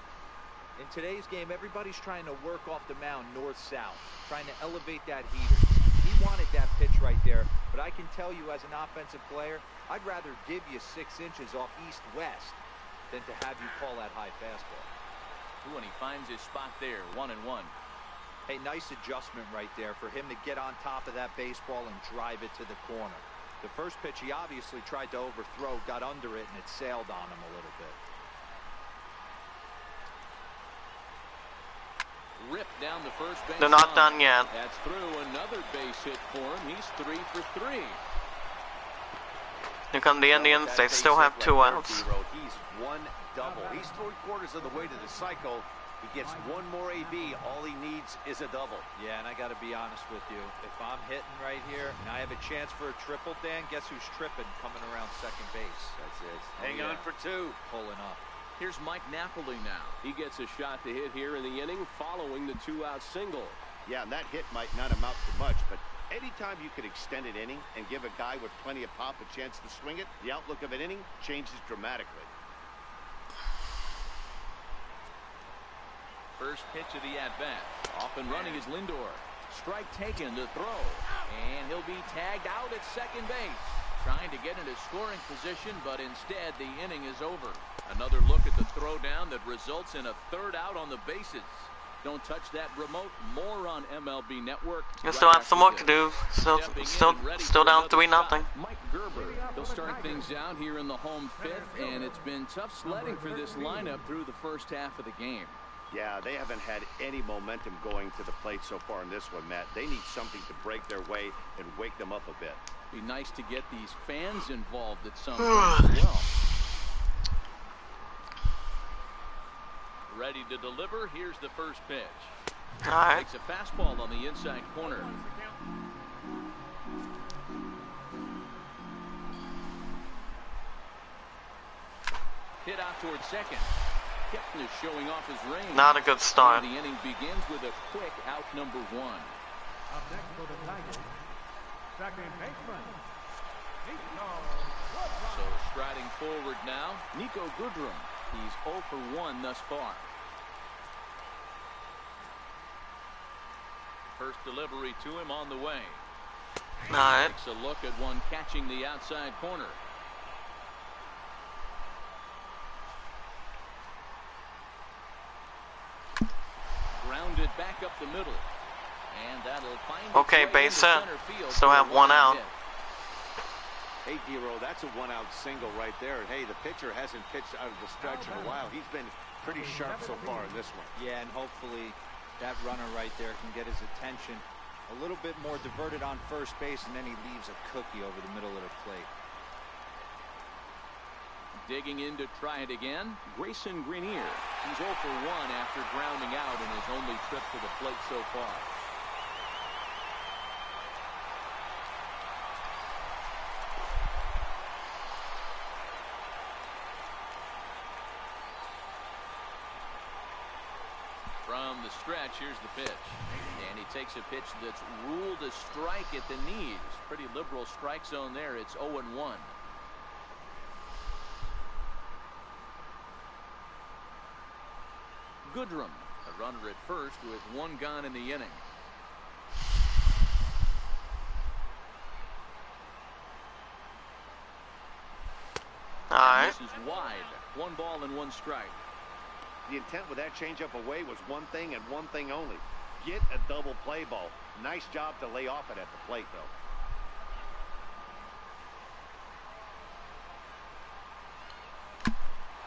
In today's game, everybody's trying to work off the mound north-south, trying to elevate that heater. He wanted that pitch right there, but I can tell you as an offensive player, I'd rather give you 6 inches off east-west than to have you call that high fastball. Ooh, and he finds his spot there, 1-1. Hey, nice adjustment right there for him to get on top of that baseball and drive it to the corner. The first pitch he obviously tried to overthrow, got under it, and it sailed on him a little bit. Ripped down the first base. They're not done yet. That's through. Another base hit for him. He's 3 for 3. Here come the Indians. They still have 2 outs. He's one double. He's 3/4 of the way to the cycle. He gets one more AB. All he needs is a double. Yeah, and I got to be honest with you. If I'm hitting right here and I have a chance for a triple, Dan, guess who's tripping coming around second base? That's it. Hang on for 2. Pulling up. Here's Mike Napoli now. He gets a shot to hit here in the inning following the 2-out single. Yeah, and that hit might not amount to much, but anytime you can extend an inning and give a guy with plenty of pop a chance to swing it, the outlook of an inning changes dramatically. First pitch of the at-bat. Off and running is Lindor. Strike taken to throw. And he'll be tagged out at second base. Trying to get into scoring position, but instead the inning is over. Another look at the throwdown that results in a 3rd out on the bases. Don't touch that remote. More on MLB Network. You still have some work to do. Still down 3-0. Mike Gerber. They'll start things out here in the home 5th, and it's been tough sledding for this lineup through the first half of the game. Yeah, they haven't had any momentum going to the plate so far in this one, Matt. They need something to break their way and wake them up a bit. Be nice to get these fans involved at some point as well. Ready to deliver. Here's the first pitch. All right. Takes a fastball on the inside corner. Hit out towards second. Kipton is showing off his range. Not a good start. The inning begins with a quick out number 1. Up next for the Tigers, second baseman, Nico. So striding forward now, Nico Goodrum. He's 0 for 1 thus far. First delivery to him on the way. All right. Takes a look at one catching the outside corner. Grounded back up the middle. And that'll find Okay, base hit. Still have 1 out. Hey, D-Row, that's a 1-out single right there. And hey, the pitcher hasn't pitched out of the stretch in a while. He's been pretty sharp so far in this one. Yeah, and hopefully that runner right there can get his attention a little bit more diverted on first base, and then he leaves a cookie over the middle of the plate. Digging in to try it again, Grayson Greenier. He's 0 for 1 after grounding out in his only trip to the plate so far. From the stretch, here's the pitch. And he takes a pitch that's ruled a strike at the knees. Pretty liberal strike zone there. It's 0-1. Goodrum, a runner at first with 1 gone in the inning. All right. This is wide. 1 ball and 1 strike. The intent with that changeup away was one thing and one thing only. Get a double play ball. Nice job to lay off it at the plate, though.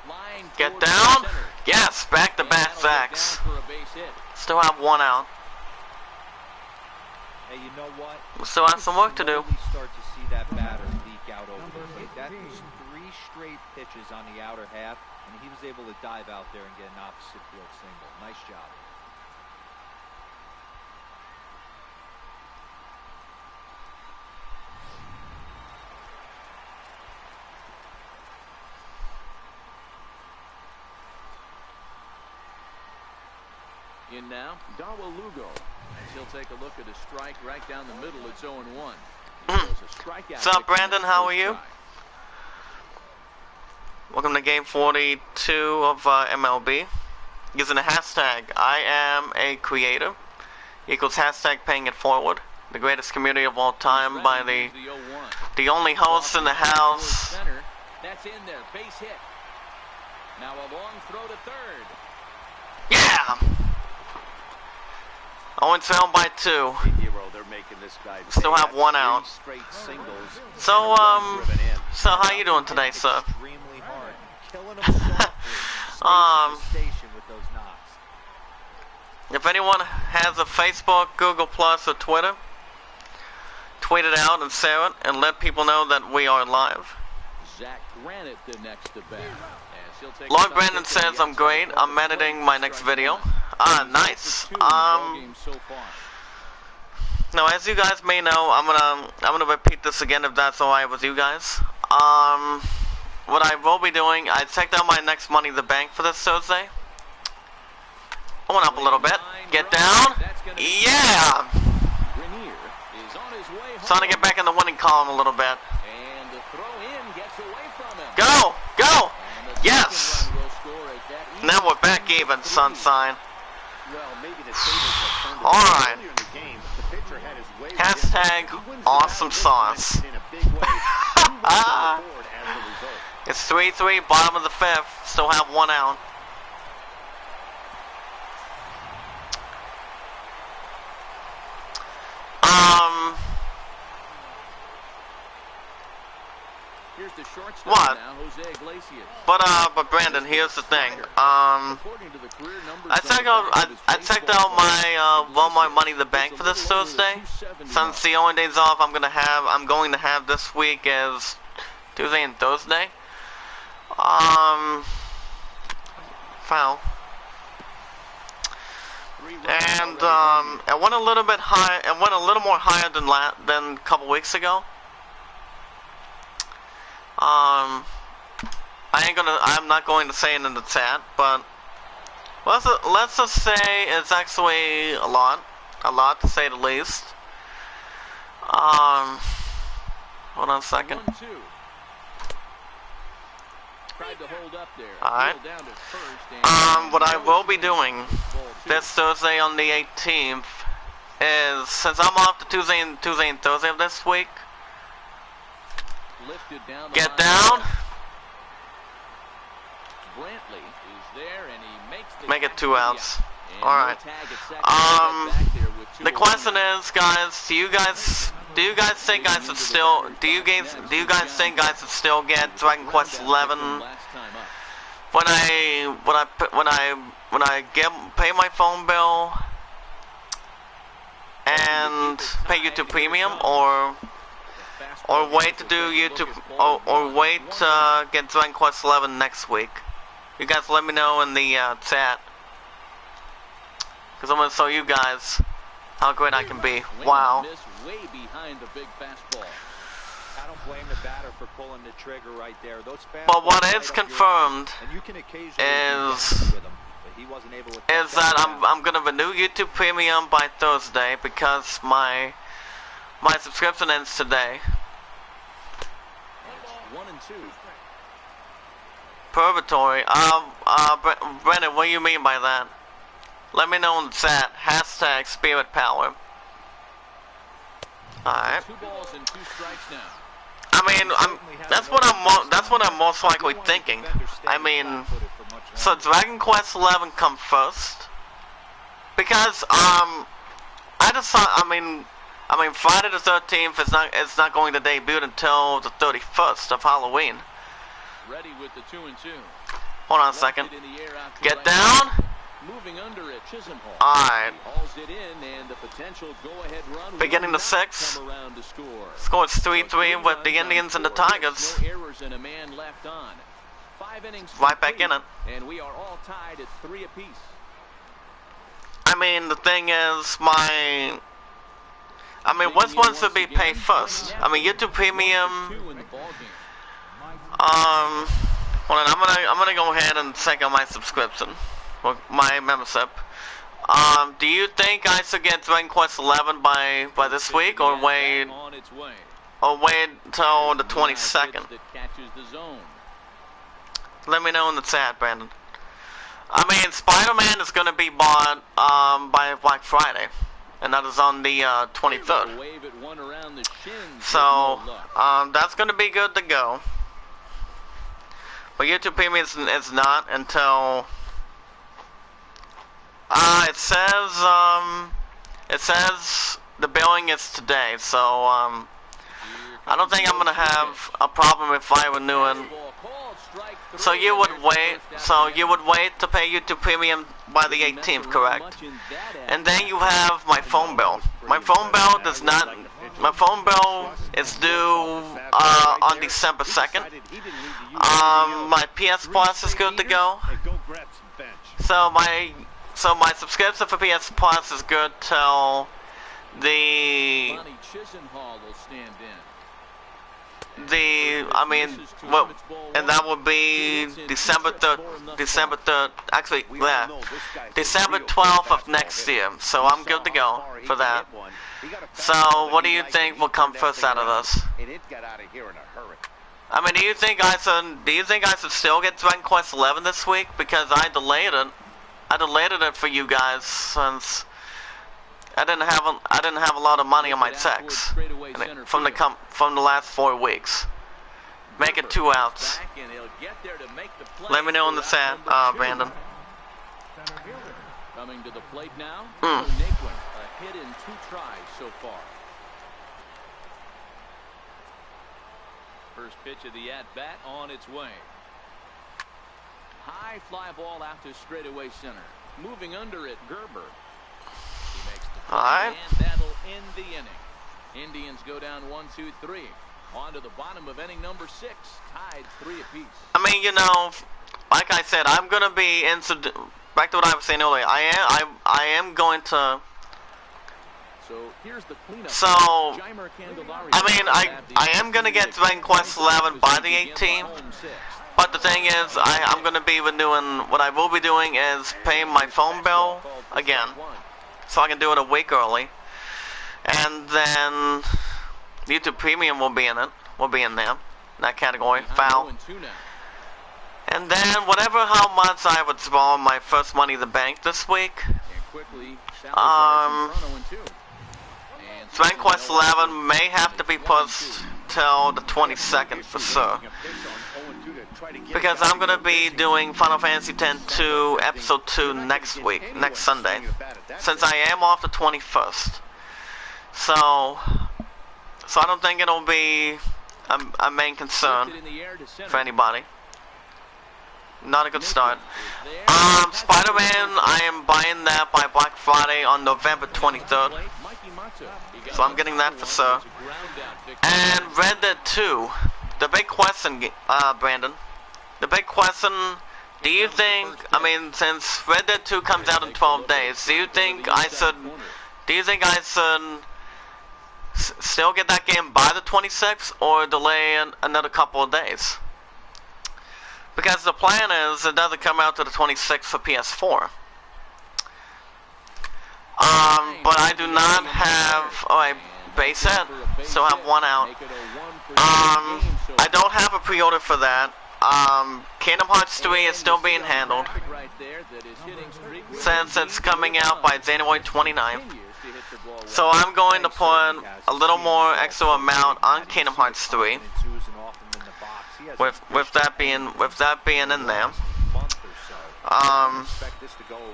Line Get toward down. center. Yes, back-to-back And that'll get sacks. down for a base hit. Still have 1 out. Hey, you know what? We still have some work to do. Slowly start to see that batter leak out over the plate. That was 3 straight pitches on the outer half, and he was able to dive out there and get an opposite field single. Nice job. In now, Dawa Lugo. As he'll take a look at a strike right down the middle. It's 0-1. What's up, Brandon? How are you? Welcome to game 42 of MLB. Using the hashtag #IamACreator equals hashtag paying it forward. The greatest community of all time by the only host in the house. That's in there. Base hit. Now a long throw to third. Yeah! Only trailed by 2. Hero, they're making this guy Still have 1 out. straight singles. So, so how you doing today, sir? Extremely hard. Killing him softly. Station with those knocks. If anyone has a Facebook, Google Plus, or Twitter, tweet it out and share it and let people know that we are live. Zach Granite the next to bat. As he'll take Lord Brandon says I'm great. I'm editing my next video. Ah, nice. Now, as you guys may know, I'm gonna repeat this again if that's alright with you guys. What I will be doing, I checked out my next Money in the Bank for this Thursday. I went up a little bit. Get down. Yeah. Trying to get back in the winning column a little bit. Go! Go! Yes! Now we're back even, sunshine. Alright. Hashtag awesome sauce. It's 3-3, bottom of the 5th. Still have 1 out. Here's the shortstop what? Now, Jose Iglesias. But Brandon, here's the thing. I checked out my Walmart Money in the Bank for this Thursday. Since the only days off I'm going to have this week is Tuesday and Thursday. Foul. And it went a little bit high. It went a little more higher than a couple weeks ago. I'm not going to say it in the chat, but let's just say it's actually a lot to say the least. Hold on a second. Alright. What I will be doing this Thursday on the 18th is, since I'm off the Tuesday and Thursday of this week, get down. Make it 2 outs. Alright. The question is, guys, do you guys think I should still get Dragon Quest 11 when I pay my phone bill and pay YouTube Premium, or wait to do YouTube, or wait to get Dragon Quest 11 next week? You guys let me know in the chat, because I'm going to show you guys how great I can be. Wow. Way behind the big fastball. I don't blame the batter for pulling the trigger right there. Those but what is confirmed is that I'm going to renew YouTube Premium by Thursday, because my subscription ends today. 1 and 2. Purgatory. Brennan, what do you mean by that? Let me know in the chat. Hashtag Spirit Power. Alright. 2 balls and 2 strikes now. I mean, that's what I'm most likely thinking. I mean, so Dragon Quest 11 come first, because Friday the 13th is not going to debut until the 31st of Halloween. Ready with the 2 and 2. Hold on a second. Get down. Moving under at Chisenhall. Alright. Hauls it in, and the potential go-ahead run. Beginning the 6th. Score is 3-3 with the Indians and the Tigers. No errors and a man left on. 5 innings. Right back in it. And we are all tied at 3 apiece. I mean, the thing is, what's one should be paid first? I mean, YouTube Premium. Hold on, I'm gonna go ahead and check out my subscription, my membership. Do you think I should get Dragon Quest 11 by this week, or wait till the 22nd? Let me know in the chat, Brandon. I mean, Spider-Man is gonna be bought by Black Friday, and that is on the 23rd. So that's gonna be good to go. But YouTube Premium is not until it says It says the billing is today, so I don't think I'm gonna have a problem if I renew it. So you would wait. So you would wait to pay YouTube Premium by the 18th, correct? And then you have my phone bill. My phone bill does not. My phone bill is due on December 2nd. My PS Plus is good to go. So my subscription for PS Plus is good till the well, and that will be December 3rd, actually, yeah, December 12th of next year. So I'm good to go for that. So what do you think will come first out of this? I mean, do you think I should still get Dragon Quest 11 this week, because I delayed it? I delayed it for you guys since I didn't have a lot of money on my checks from the last 4 weeks. Make it 2 outs. Let me know in the chat, Brandon. Coming to the plate now. A hit in 2 tries so far. First pitch of the at-bat on its way. High fly ball out to straightaway center. Moving under it, Gerber. He makes the play, and that'll end the inning. Indians go down 1-2-3. On to the bottom of inning number 6. Tied 3 apiece. I mean, you know, like I said, I'm gonna be into. Back to what I was saying earlier. I am going to. So here's the cleanup. So I mean, I am gonna get Dragon Quest 11 by the 18th. But the thing is, I'm going to be renewing. What I will be doing is paying my phone bill again, so I can do it a week early. And then YouTube Premium will be in it. Will be in there, in that category. Foul. And then how much I would draw my first Money in the Bank this week. Dragon Quest 11 may have to be pushed till the 22nd for sure. Because I'm going to be doing Final Fantasy X-2 Episode 2 next week, next Sunday. Since I am off the 21st. So I don't think it'll be a main concern for anybody. Not a good start. Spider-Man, I am buying that by Black Friday on November 23rd. So I'm getting that for sure. And Red Dead 2. The big question, Brandon. The big question, do you think, I mean, since Red Dead 2 comes out in 12 days, do you think I should still get that game by the 26th, or delay another couple of days? Because the plan is, it doesn't come out to the 26th for PS4. But I do not have, base set, still have 1 out. I don't have a pre-order for that. Kingdom Hearts 3 is still being handled, since it's coming out by January 29th. So I'm going to put a little more extra amount on Kingdom Hearts 3, with that being in there.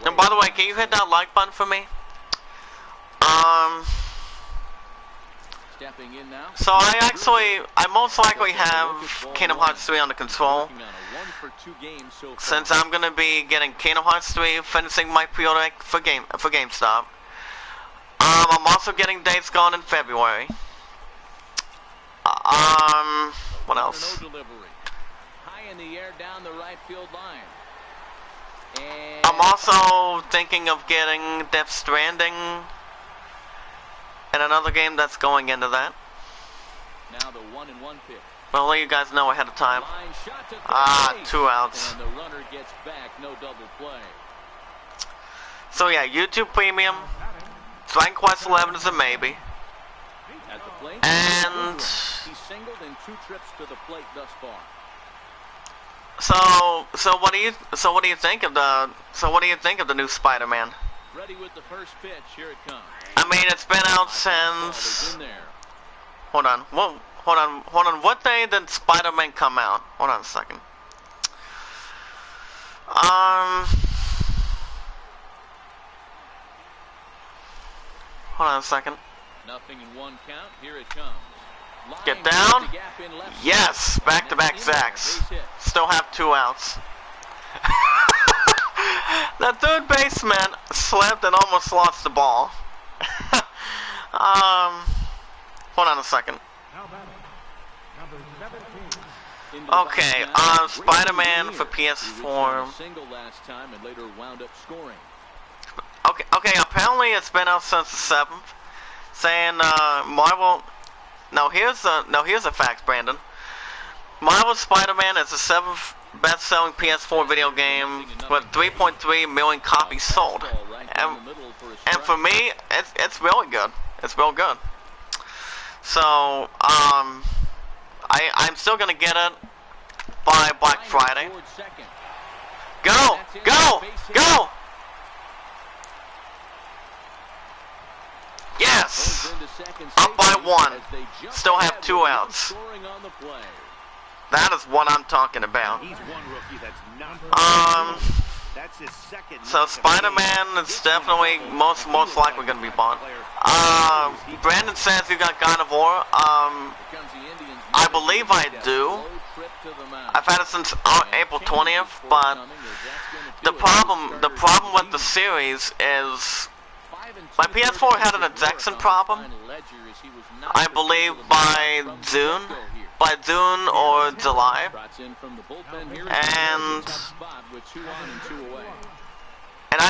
And by the way, can you hit that like button for me? So I most likely have Kingdom Hearts 3 under control, since I'm gonna be getting Kingdom Hearts 3, finishing my pre-order for GameStop. I'm also getting Days Gone in February. What else? I'm also thinking of getting Death Stranding, and another game that's going into that. Now the 1-1 pitch. I'll let you guys know ahead of time. 2 outs. And the runner gets back, no double play. So yeah, YouTube Premium, Dragon Quest 11 is a maybe. At the plate, and he's singled in 2 trips to the plate thus far. So what do you think of the new Spider-Man? Ready with the first pitch. Here it comes. I mean, it's been out since. Hold on. What day did Spider-Man come out? Hold on a second. Hold on a second. Nothing in one count. Here it comes. Get down. Yes, back-to-back sacks. Still have 2 outs. The third baseman slipped and almost lost the ball. Hold on a second. Now batting, number 17. Okay, Spider-Man for PS4. Single last time and later wound up scoring. Okay, apparently it's been out since the 7th. Saying, Marvel... Now here's a fact, Brandon. Marvel Spider-Man is the 7th best-selling PS4 video game with 3.3 million copies sold. And for me, it's really good. It's real good. So, I'm still gonna get it by Black Friday. Go! Go! Go! Yes! Up by 1. Still have 2 outs. That is what I'm talking about. So Spider-Man is definitely most likely going to be bought. Brandon says you got God of War. I believe I do. I've had it since April 20th, but the problem with the series is my PS4 had an ejection problem. I believe by June or July, and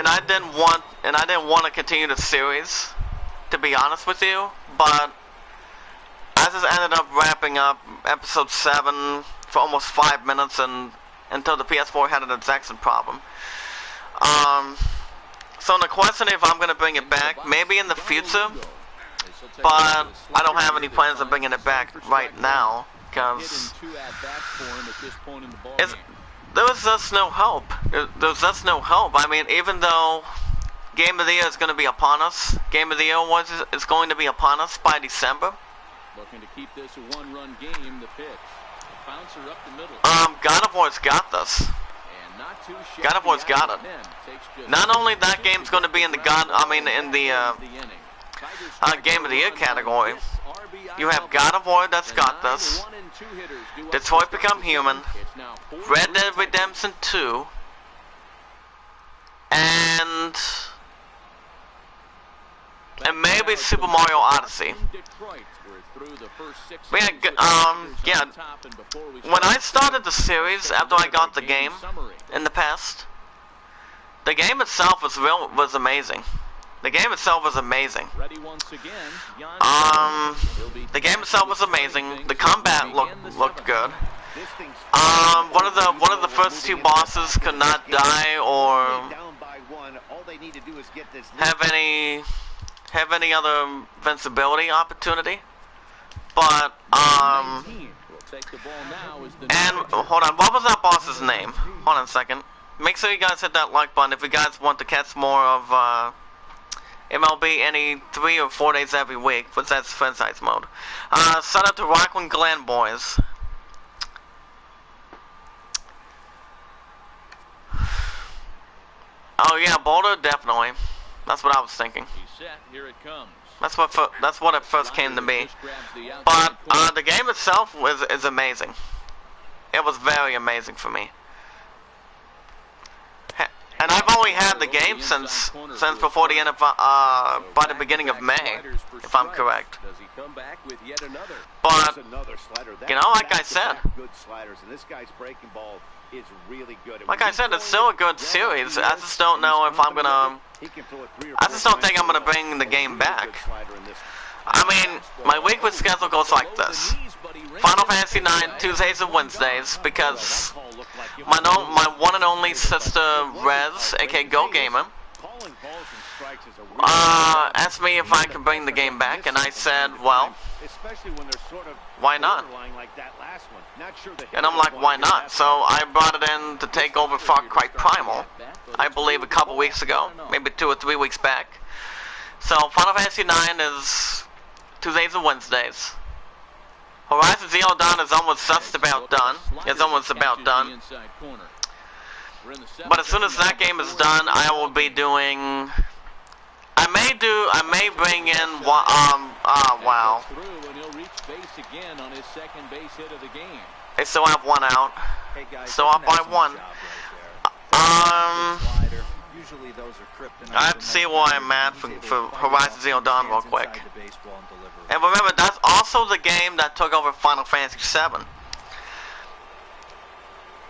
I didn't want to continue the series, to be honest with you. But I just ended up wrapping up episode 7 for almost 5 minutes, and until the PS4 had an ejection problem. So the question is if I'm gonna bring it back, maybe in the future. But I don't have any plans of bringing it back right now, because there was just no hope. There's just no hope. I mean, even though Game of the Year is going to be upon us, Game of the Year is going to be upon us by December. Looking to keep this a one-run game. The pitch, bouncer up the middle. God of War's got this. And not too shabby. God of War's got it. Not only that game's going to be in the Game of the Year category. You have God of War that's got this. Detroit Become Human. Red Dead Redemption 2. And maybe Super Mario Odyssey. Yeah. When I started the series after I got the game in the past, the game itself was amazing. The game itself was amazing. The game itself was amazing. The combat looked good. One of the first 2 bosses could not die or have any other invincibility opportunity. But and hold on, what was that boss's name? Hold on a second. Make sure you guys hit that like button if you guys want to catch more of MLB any 3 or 4 days every week, but that's franchise mode. Shout out to Rockland Glen boys. Oh yeah, Boulder, definitely. That's what I was thinking. Here it comes. That's what it first came to me. But the game itself is amazing. It was very amazing for me. And I've only had the game since before the end of by the beginning of May, if I'm correct. But you know, like I said, it's still a good series. I just don't know if I'm gonna. I just don't think I'm gonna bring the game back. I mean, my weekly schedule goes like this: Final Fantasy IX Tuesdays and Wednesdays, because my one and only sister Rez, aka Go Gamer, asked me if I could bring the game back, and I said, well, why not? And I'm like, why not? So I brought it in to take over Far Cry Primal, I believe a couple weeks ago, maybe 2 or 3 weeks back. So Final Fantasy IX is Tuesdays and Wednesdays. Horizon Zero Dawn is almost just about done. It's almost about done. But as soon as that game is done, I will be doing I may bring in wow. Through and he'll reach base again on his second base hit of the game. They still have one out. Hey guys, Still up by one. Usually those are kryptonite. I have to see where I'm at for Horizon Zero Dawn real quick. And remember, that's also the game that took over Final Fantasy VII.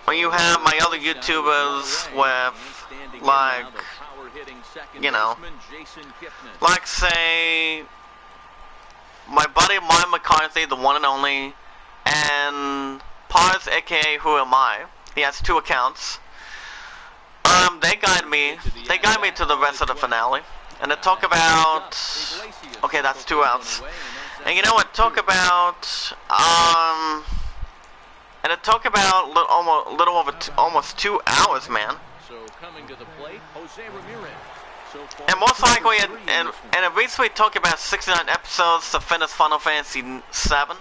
When you have my other YouTubers with, like, you know, like say, my buddy Mike McCarthy, the one and only, and Pars, aka Who Am I? He has 2 accounts. They guide me to the rest of the finale, and it talk about, okay, that's 2 outs, and you know what, talk about, and it took about little over almost 2 hours, man. So coming to the plate, Jose Ramirez. So and most likely, and it recently took about 69 episodes to finish Final Fantasy VII. He's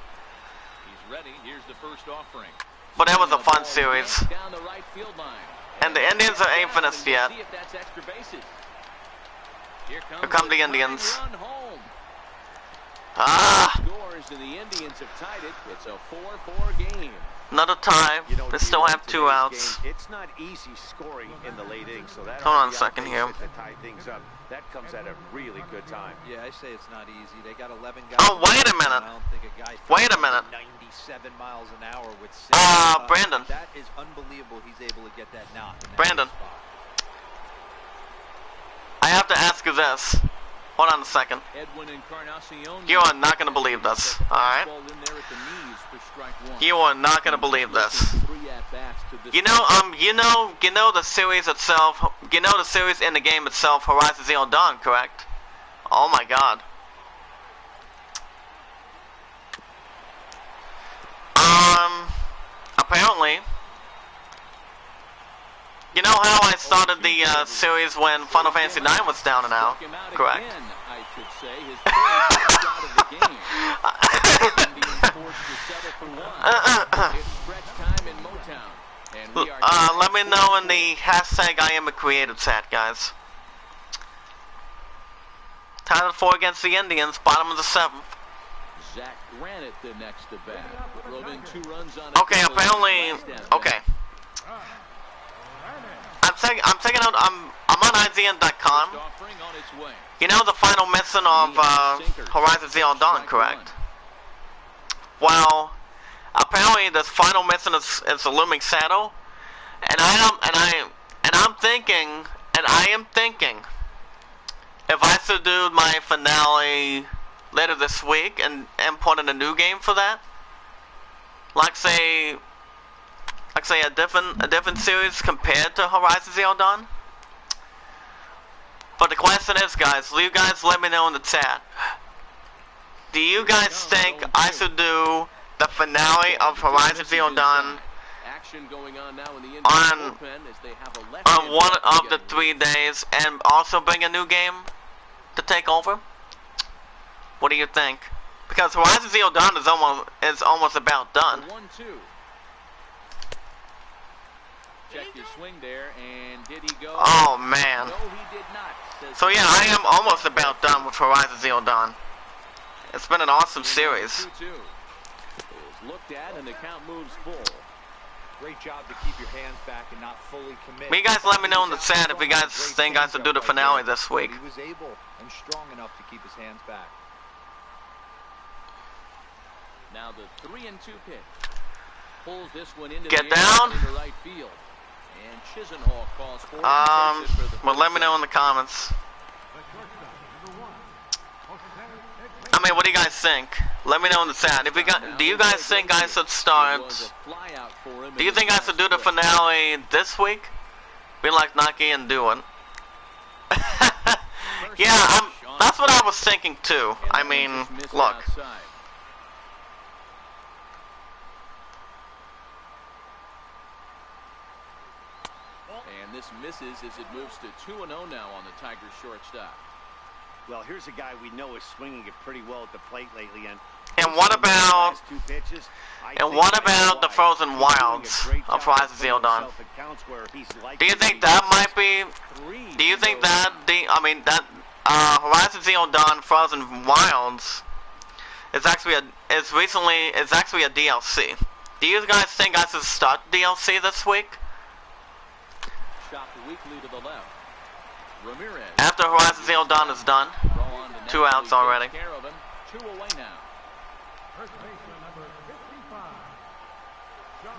ready. Here's the first offering. But that was a fun series. Down the right field line. And the Indians ain't finished yet. See if that's extra bases. Here come the Indians. Run home. Ah! Scores and the Indians have tied it. It's a 4-4 game. Another time. They still have 2 outs. It's not easy scoring in the late innings, so that Hold on a second here. to tie things up. That comes at a really good time. Yeah, I say it's not easy. They got 11 guys. Oh, wait a minute. I don't think a guy Wait a minute. 97 miles an hour with 6. Brandon. That is unbelievable. He's able to get that knock. Brandon. I have to ask you this. Hold on a second. You are not going to believe this. Alright? You are not going to believe this. You know the series itself, the series in the game itself, Horizon Zero Dawn, correct? Oh my god. Apparently, you know how I started the series when Final Fantasy IX was down and out, correct? Let me know in the hashtag I am a creative chat, guys. Tied 4 against the Indians, bottom of the 7th. Zach Granite the next to bat. Drove in 2 runs on okay, apparently, okay. I'm taking out. I'm on IGN.com. You know the final mission of Horizon Zero Dawn, correct? Well, apparently this final mission is a looming shadow, and I am thinking if I should do my finale later this week and put in a new game for that, like say a different series compared to Horizon Zero Dawn. But the question is, guys, will you guys let me know in the chat? Do you guys think I should do the finale of Horizon Zero Dawn on one of the 3 days and also bring a new game to take over? What do you think? Because Horizon Zero Dawn is almost about done. 1-2. Check your swing there, and did he go? Oh man. No, he did not. So yeah, I am almost about done with Horizon Zero Dawn. It's been an awesome series. 2-2. Is looked at, and the count moves full. Great job to keep your hands back and not fully commit. You guys let me know in the chat if you guys think I should do the finale this week. He was able and strong enough to keep his hands back. Now the 3-2 pitch. Pulls this one into Get the down. Into right field. And Chisenhall calls for Well, let me know in the comments. I mean, what do you guys think? Let me know in the chat. If do you guys think I should start? Do you think I should do the finale this week? Be like Naki and do it. Yeah, that's what I was thinking too. I mean, look. And this misses as it moves to 2-0 now on the Tigers shortstop. Well, here's a guy we know is swinging it pretty well at the plate lately, and what about the Frozen Wilds of Horizon Zero Dawn? Do you think that might be? Do you think that Horizon Zero Dawn Frozen Wilds is actually a DLC. Do you guys think I should start DLC this week? Chopped weakly to the left. Ramirez. After Horizon Zero Dawn is done. 2 outs already. Care of him. 2 away now. First baseman number 55. John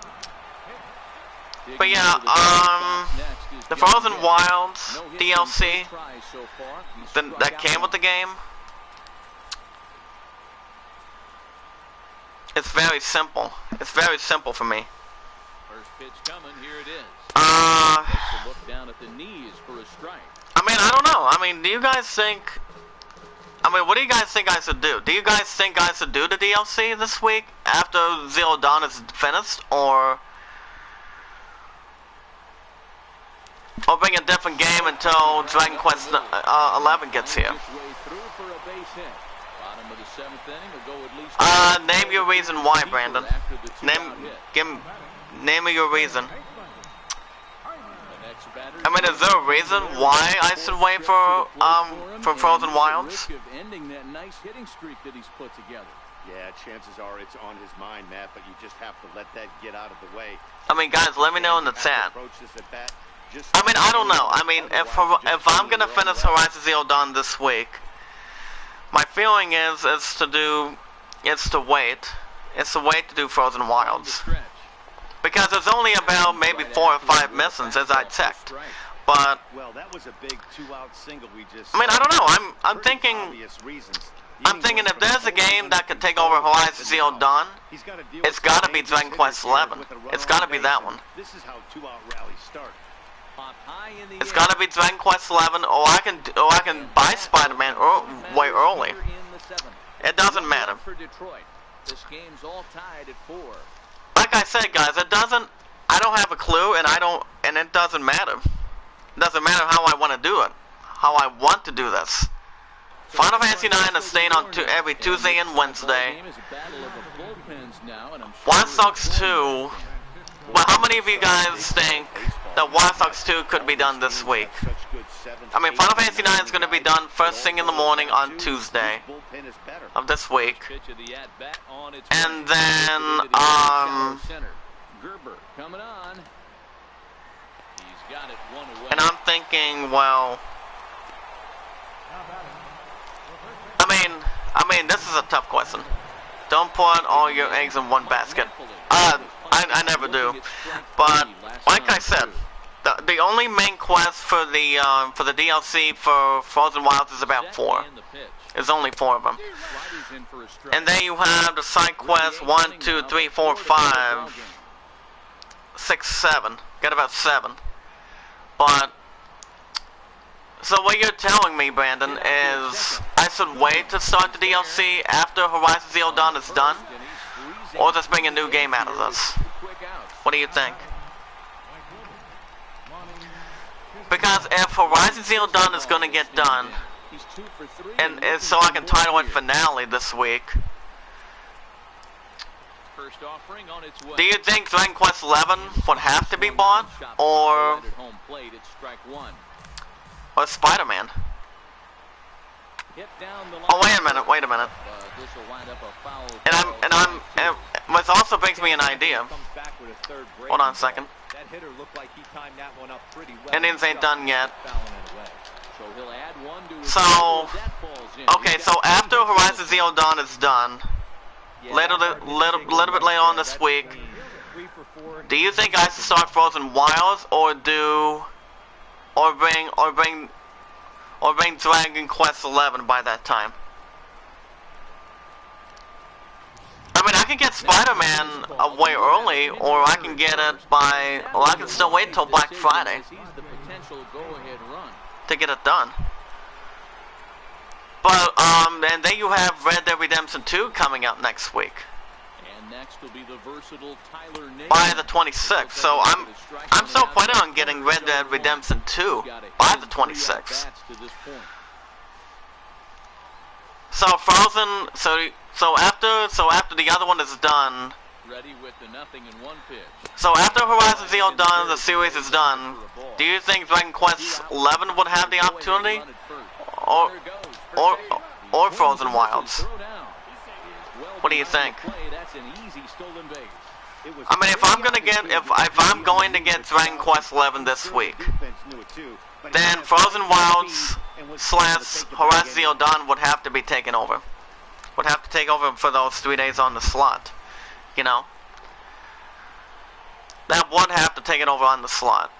Hicks. But yeah, the Frozen Wilds DLC that came with the game, it's very simple. It's very simple for me. First pitch coming. Here it is. I Takes a look down at the knees for a strike. mean, I don't know. I mean, do you guys think... I mean, what do you guys think I should do? Do you guys think I should do the DLC this week after Zero Dawn is finished, or bring a different game until Dragon Quest 11 gets here? Name your reason why, Brandon. Name me your reason. I mean, is there a reason why I should wait for Frozen Wilds? Ending that nice hitting streak that he's put together. Yeah, chances are it's on his mind, Matt, but you just have to let that get out of the way. I mean, guys, let me know in the chat. I mean, I don't know. I mean, if I'm gonna finish Horizon Zero Dawn this week, my feeling is to wait to do Frozen Wilds. Because there's only about maybe 4 or 5 missions as I checked. But well, that was a big 2-out single we just. I mean, I don't know. I'm thinking if there's a game that could take over Horizon Zero Dawn, it's got to be Dragon Quest 11. It's got to be that one. This is how 2-out rallies start. It's got to be Dragon Quest 11, or I can buy Spider-Man way early. It doesn't matter. This game's all tied at 4. Like I said, guys, I don't have a clue, and it doesn't matter. It doesn't matter how I want to do it, how I want to do this. Final Fantasy IX is staying on every Tuesday and Wednesday. Watch Dogs 2. Well, how many of you guys think that Watch Dogs 2 could be done this week? I mean, Final Fantasy IX is going to be done first thing in the morning on Tuesday of this week. And then, Gerber coming on. He's got it 1 away. and I'm thinking, well, I mean, this is a tough question. Don't put all your eggs in one basket. I never do. But like I said, the only main quest for the DLC for Frozen Wilds is about 4. There's only 4 of them. And then you have the side quests 1, 2, 3, 4, 5, 6, 7. Got about 7. But so what you're telling me, Brandon, is I should wait to start the DLC after Horizon Zero Dawn is done, or just bring a new game out of this? What do you think? Because if Horizon Zero Dawn is going to get done, and so I can title it Finale this week, do you think Dragon Quest 11 would have to be bought, or Spider-Man? Oh, wait a minute. And which also brings me an idea. Hold on a second. Indians ain't done yet. So, okay, so after Horizon Zero Dawn is done, little bit later on this week, do you think I should start Frozen Wilds, or bring Dragon Quest 11 by that time? I mean, I can get Spider-Man way early, or I can get it or I can still wait till Black Friday to get it done. But, and then you have Red Dead Redemption 2 coming out next week. And next will be the versatile Tyler Nate. By the 26th, so I'm still planning on getting Red Dead Redemption 2 by the 26th. So Frozen, so after the other one is done, Ready with the 0-1 pitch. so after Horizon Zero Dawn, the series is done, do you think Dragon Quest 11 would have the opportunity, or or Frozen Wilds. What do you think? I mean, if I'm going to get Dragon Quest 11 this week, then Frozen Wilds / Horizon Zero Dawn would have to be taken over. Would have to take over for those 3 days on the slot. You know? That would have to take it over on the slot.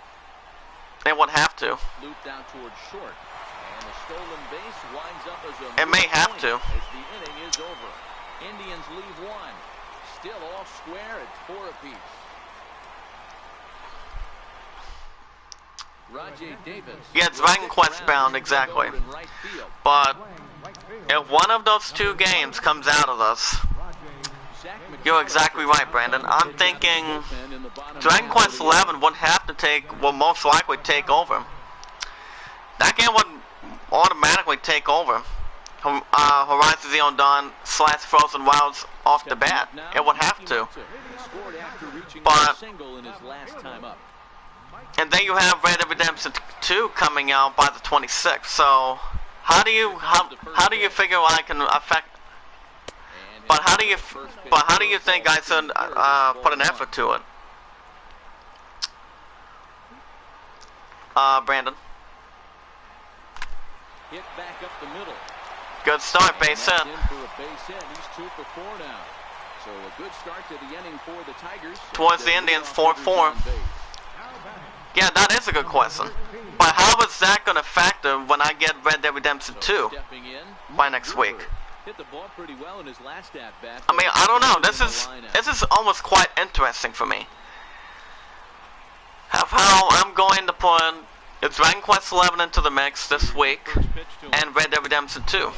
It would have to. Looped out towards short. And the stolen base winds up as a it may have to. As the inning is over. Indians leave one. Still off square at 4 apiece. Rajay Davis. Yeah, it's Dragon Quest bound, exactly. But if one of those 2 games comes out of this, you're exactly right, Brandon. I'm thinking Dragon Quest 11 would have to will most likely take over. That game would automatically take over Horizon Zero Dawn / Frozen Wilds off the bat. It would have to. But and then you have Red Dead Redemption 2 coming out by the 26th. So how do you figure I can affect? But how do you think I should put an effort to it? Brandon. Hit back up the middle. Good start, base hit. He's 2 for 4 now. So a good start to the inning for the Tigers. Towards the Indians, 4-4. Yeah, that is a good question. But how is that going to factor when I get Red Dead Redemption 2 by next week? Hit the ball pretty well in his last at bat. I mean, I don't know. This is almost quite interesting for me. How I'm going to put Dragon Quest 11 into the mix this week and Red Dead Redemption 2.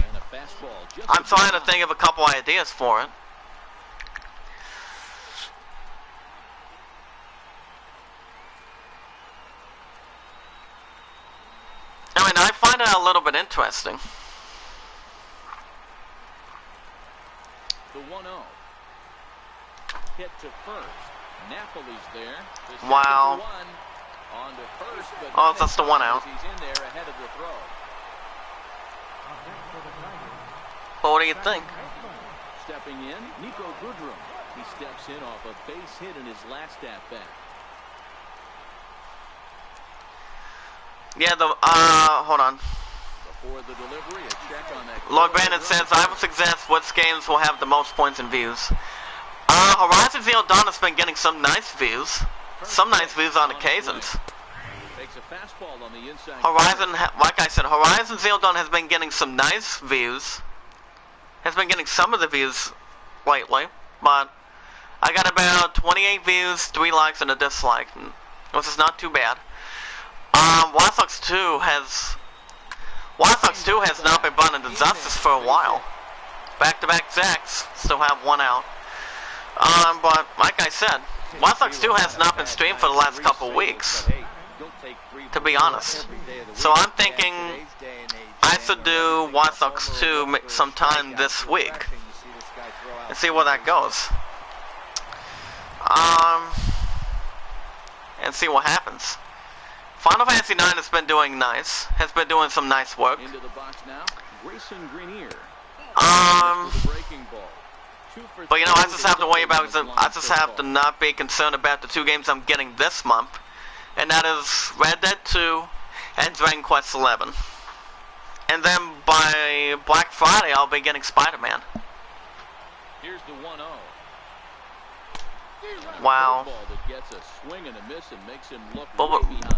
I'm trying to think of a couple ideas for it. I mean, I find it a little bit interesting. The 1-0. Hit to first. Napoli's there. Wow. On to first, but oh, that's the 1 out. He's in there ahead of the throw. But what do you think? Stepping in, Nico Goodrum. He steps in off a base hit in his last at bat. Yeah, hold on. Before the delivery, a check on that. Lord Brandon says, I will suggest which games will have the most points and views. Horizon Zero Dawn has been getting some nice views. Some nice views on occasions. Takes a fastball on the inside. Like I said, Horizon Zero Dawn has been getting some nice views. Has been getting some of the views lately. But I got about 28 views, 3 likes, and a dislike. Which is not too bad. Watch Dogs 2 has not been brought into justice for a while. Back-to-back Jacks still have 1 out. But like I said, Watch Dogs 2 has not been streamed for the last couple weeks, to be honest. So I'm thinking I should do Watch Dogs 2 sometime this week and see where that goes. And see what happens. Final Fantasy 9 has been doing some nice work. Into the box now. Grayson Greenier. But you know, I just have to worry about. I just have to not be concerned about the 2 games I'm getting this month, and that is Red Dead 2 and Dragon Quest 11. And then by Black Friday, I'll be getting Spider-Man. Here's the 1-0. Wow.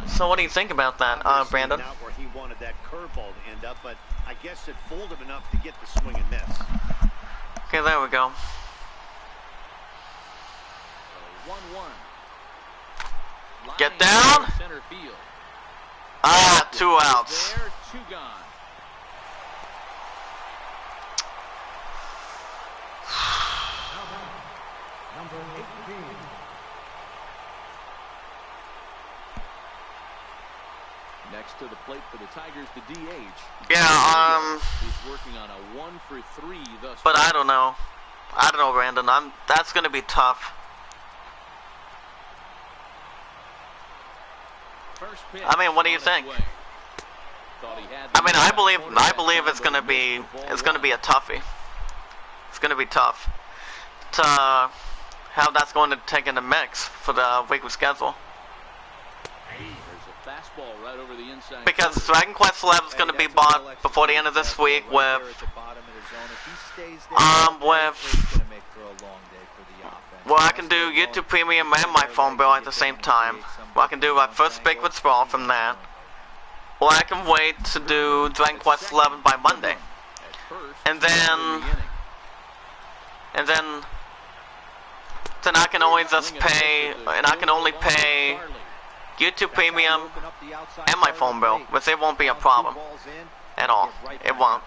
So what do you think about that, Brandon? Not where he wanted that curveball to end up, but I guess it fooled him enough to get the swing and miss. Okay, there we go. 1-1. Get down. Center field. 2 outs. There, 2 gone. Number 18. Next to the plate for the Tigers, the DH. Yeah, He's working on a 1 for 3 thus but far. I don't know, Brandon. That's gonna be tough. First pitch I mean, what do you think? I mean, I believe it's gonna be a toughie. It's gonna be tough to how that's going to take in the mix for the weekly schedule. Because Dragon Quest XI is going to be bought before the end of this week with well, I can do YouTube Premium and my phone bill at the same time. Well, I can do my first big withdrawal from that. Or I can wait to do Dragon Quest XI by Monday. And then I can always just pay, and I can only pay YouTube Premium and my phone bill, which it won't be a problem at all. It won't.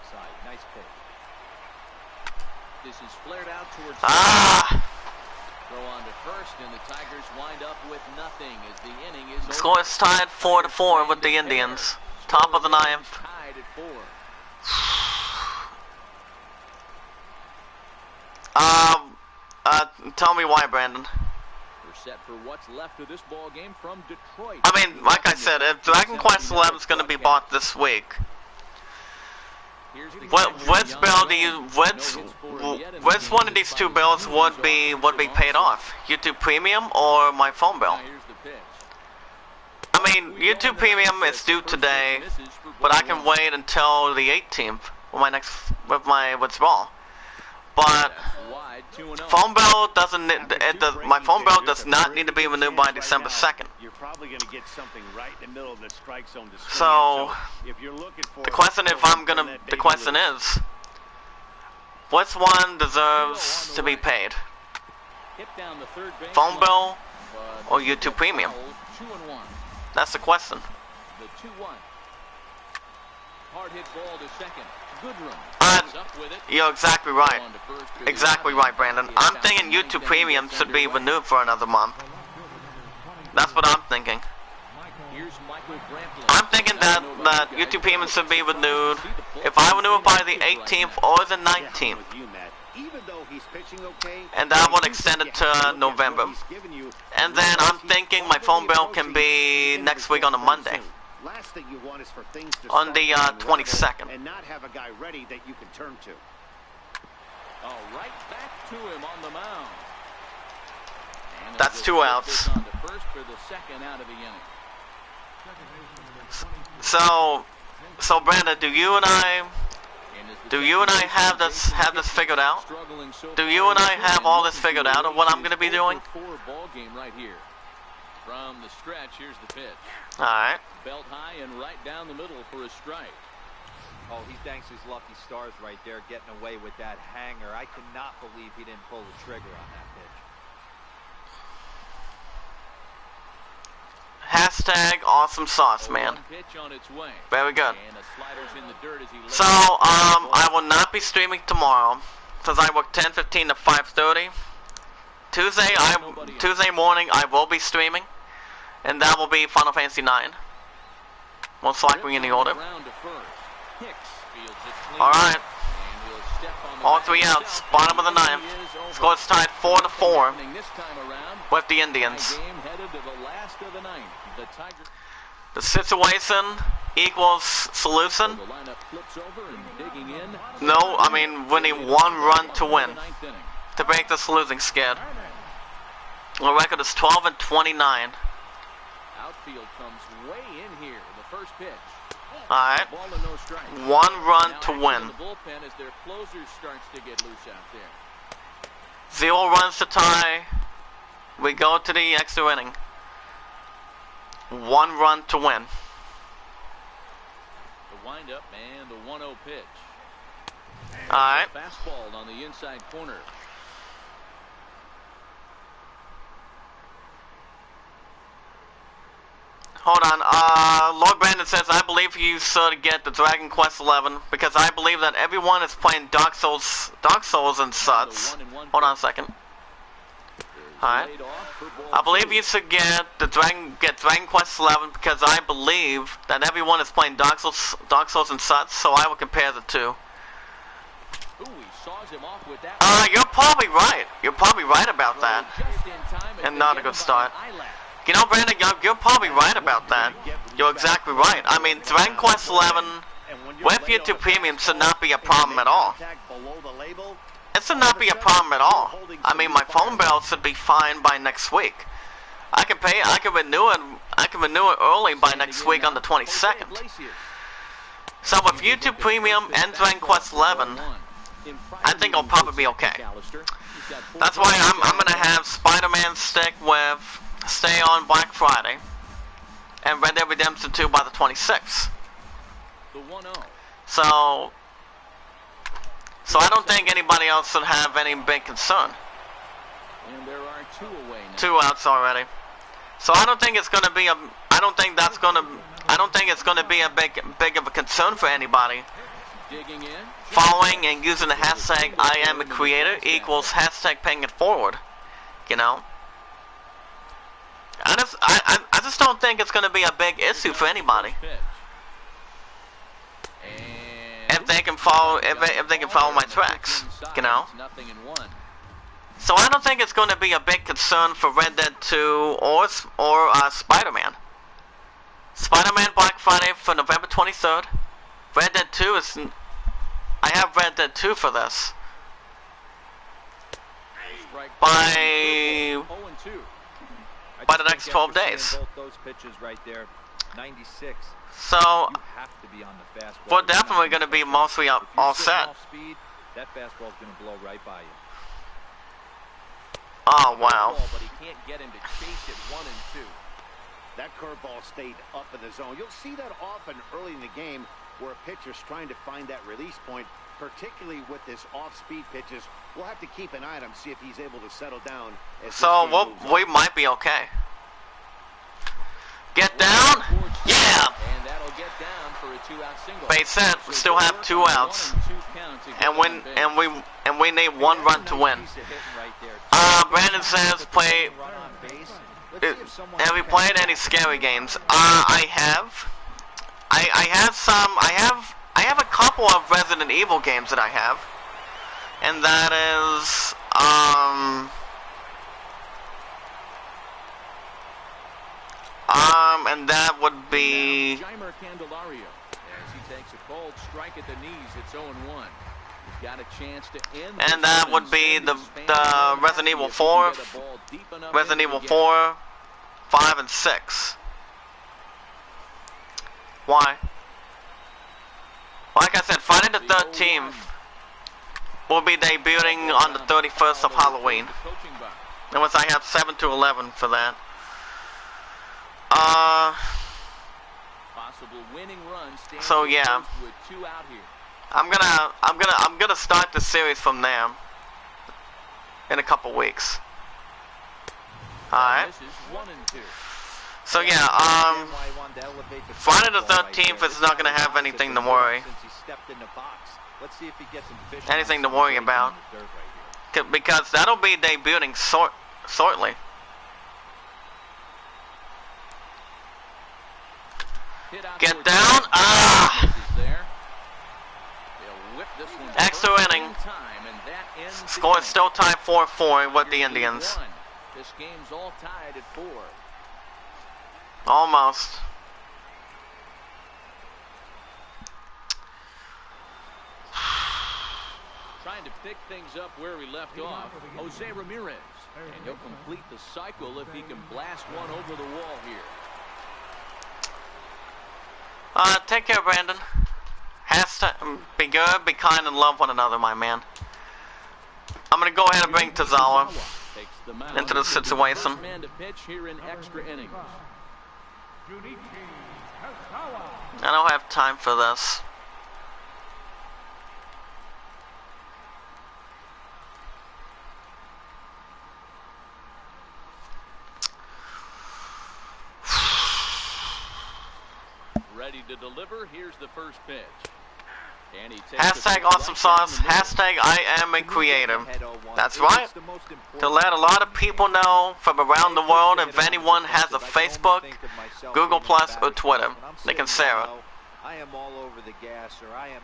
Ah! The score is tied 4-4 with the Indians. Top of the ninth. Tell me why, Brandon. Set for what's left of this ball game from Detroit. I mean, like I said, if Dragon Quest XI is going to be bought this week, which one of these two bills would be paid off? YouTube Premium or my phone bill? I mean, YouTube Premium is due today, but I can wait until the 18th with my withdrawal. But phone bill doesn't. My phone bill does not need to be renewed by December 2nd. You're probably going to get something right in the middle of the strike zone. So the question is, which one deserves to be paid? Phone bill or YouTube Premium? That's the question. Hard hit ball to second. You're exactly right. Exactly right, Brandon. I'm thinking YouTube Premium should be renewed for another month. That's what I'm thinking. I'm thinking that YouTube Premium should be renewed. If I renew it by the 18th or the 19th, and that would extend it to November. And then I'm thinking my phone bill can be next week on a Monday. Last thing you want is for things to on the 22nd. And not have a guy ready that you can turn to. Oh, right back to him on the mound. That's 2 outs. On to first for the second out of the inning. So Brandon, do you and I have this figured out? Do you and I have all this figured out of what I'm going to be doing? From the stretch, here's the pitch. All right. Belt high and right down the middle for a strike. Oh, he thanks his lucky stars right there, getting away with that hanger. I cannot believe he didn't pull the trigger on that pitch. Hashtag awesome sauce, man. Pitch on its way. Very good. And a slider's in the dirt as he so, I will not be streaming tomorrow, since I work 10:15 to 5:30. Tuesday morning I will be streaming, and that will be Final Fantasy IX. Most likely in the order. Alright. All 3 outs. Bottom of the ninth. Score is tied 4-4 with the Indians. The situation equals solution. No, I mean we need 1 run to win to break this losing skid. The record is 12-29. Outfield comes way in here. The first pitch. Alright. 1 run to win. The bullpen as their closer starts to get loose out there. 0 runs to tie. We go to the extra inning. 1 run to win. The windup and the 1-0 pitch. Alright. Fastball on the inside corner. Hold on, Lord Brandon says, I believe you should get the Dragon Quest XI, because I believe that everyone is playing Dark Souls and such. Hold on a second. Alright. I believe you should get Dragon Quest XI, because I believe that everyone is playing Dark Souls and such, so I will compare the two. You're probably right. You're probably right about that. And not a good start. You know, Brandon, you're probably right about that. You're exactly right. I mean, Dragon Quest 11 with YouTube Premium should not be a problem at all. It should not be a problem at all. I mean, my phone bill should be fine by next week. I can renew it early by next week on the 22nd. So with YouTube Premium and Dragon Quest 11, I think I'll probably be okay. That's why I'm gonna have Spider-Man stay on Black Friday, and Red Dead Redemption 2 by the 26th. So I don't think anybody else should have any big concern. And there are 2 away now. 2 outs already. So I don't think it's gonna be I don't think it's gonna be a big of a concern for anybody. Digging in. Following and using the hashtag I am a creator equals hashtag paying it forward. You know? I just don't think it's gonna be a big issue for anybody. If they can follow my tracks, you know? So I don't think it's going to be a big concern for Red Dead 2 or Spider-Man. Spider-Man Black Friday for November 23rd. Red Dead 2 is... I have Red Dead 2 for this. By the next 12 days. Those pitches right there, 96. So we're definitely definitely going to be mostly all set. Speed, that fastball's going to blow right by you. Oh wow! But he can't get him to chase it 1 and 2. That curveball stayed up in the zone. You'll see that often early in the game where a pitcher's trying to find that release point, particularly with this off-speed pitches. We'll have to keep an eye on him, see if he's able to settle down. So we might be okay. Get down, yeah. And that'll get down for a 2-out single. Base hit. We still have 2 outs, and we need 1 run to win. Brandon says play. Have we played any scary games? I have. I have a couple of Resident Evil games that I have, and that is and that would be. As he takes a cold strike at the knees, it's 0-1. He's got a chance to end. And that would be the Resident Evil 4, Resident Evil 4, 5, and 6. Why? Like I said, Friday the 13th will be debuting on the 31st of Halloween. In which I have 7 to 11 for that. Possible winning run. So yeah, with 2 out here. I'm gonna start the series from there in a couple weeks. All right. So yeah, Friday the 13th is not gonna have anything to worry. Anything to worry about, because that'll be debuting shortly. Get down! Extra inning. Score is still tied 4-4 with the Indians. This game's all tied at 4. Almost. Trying to pick things up where we left off, Jose Ramirez. And he'll complete the cycle if he can blast one over the wall here. Take care, Brandon. Be good, be kind, and love one another, my man. I'm gonna go ahead and bring Tazawa into the situation. Man to pitch here in extra innings. I don't have time for this. Ready to deliver. Here's the first pitch. And he takes Hashtag awesome sauce. Hashtag I am a creative. That's right. To let a lot of people know from around the world, if anyone has a Facebook, Google Plus, or Twitter, they can share it. I am all over the gas, or I am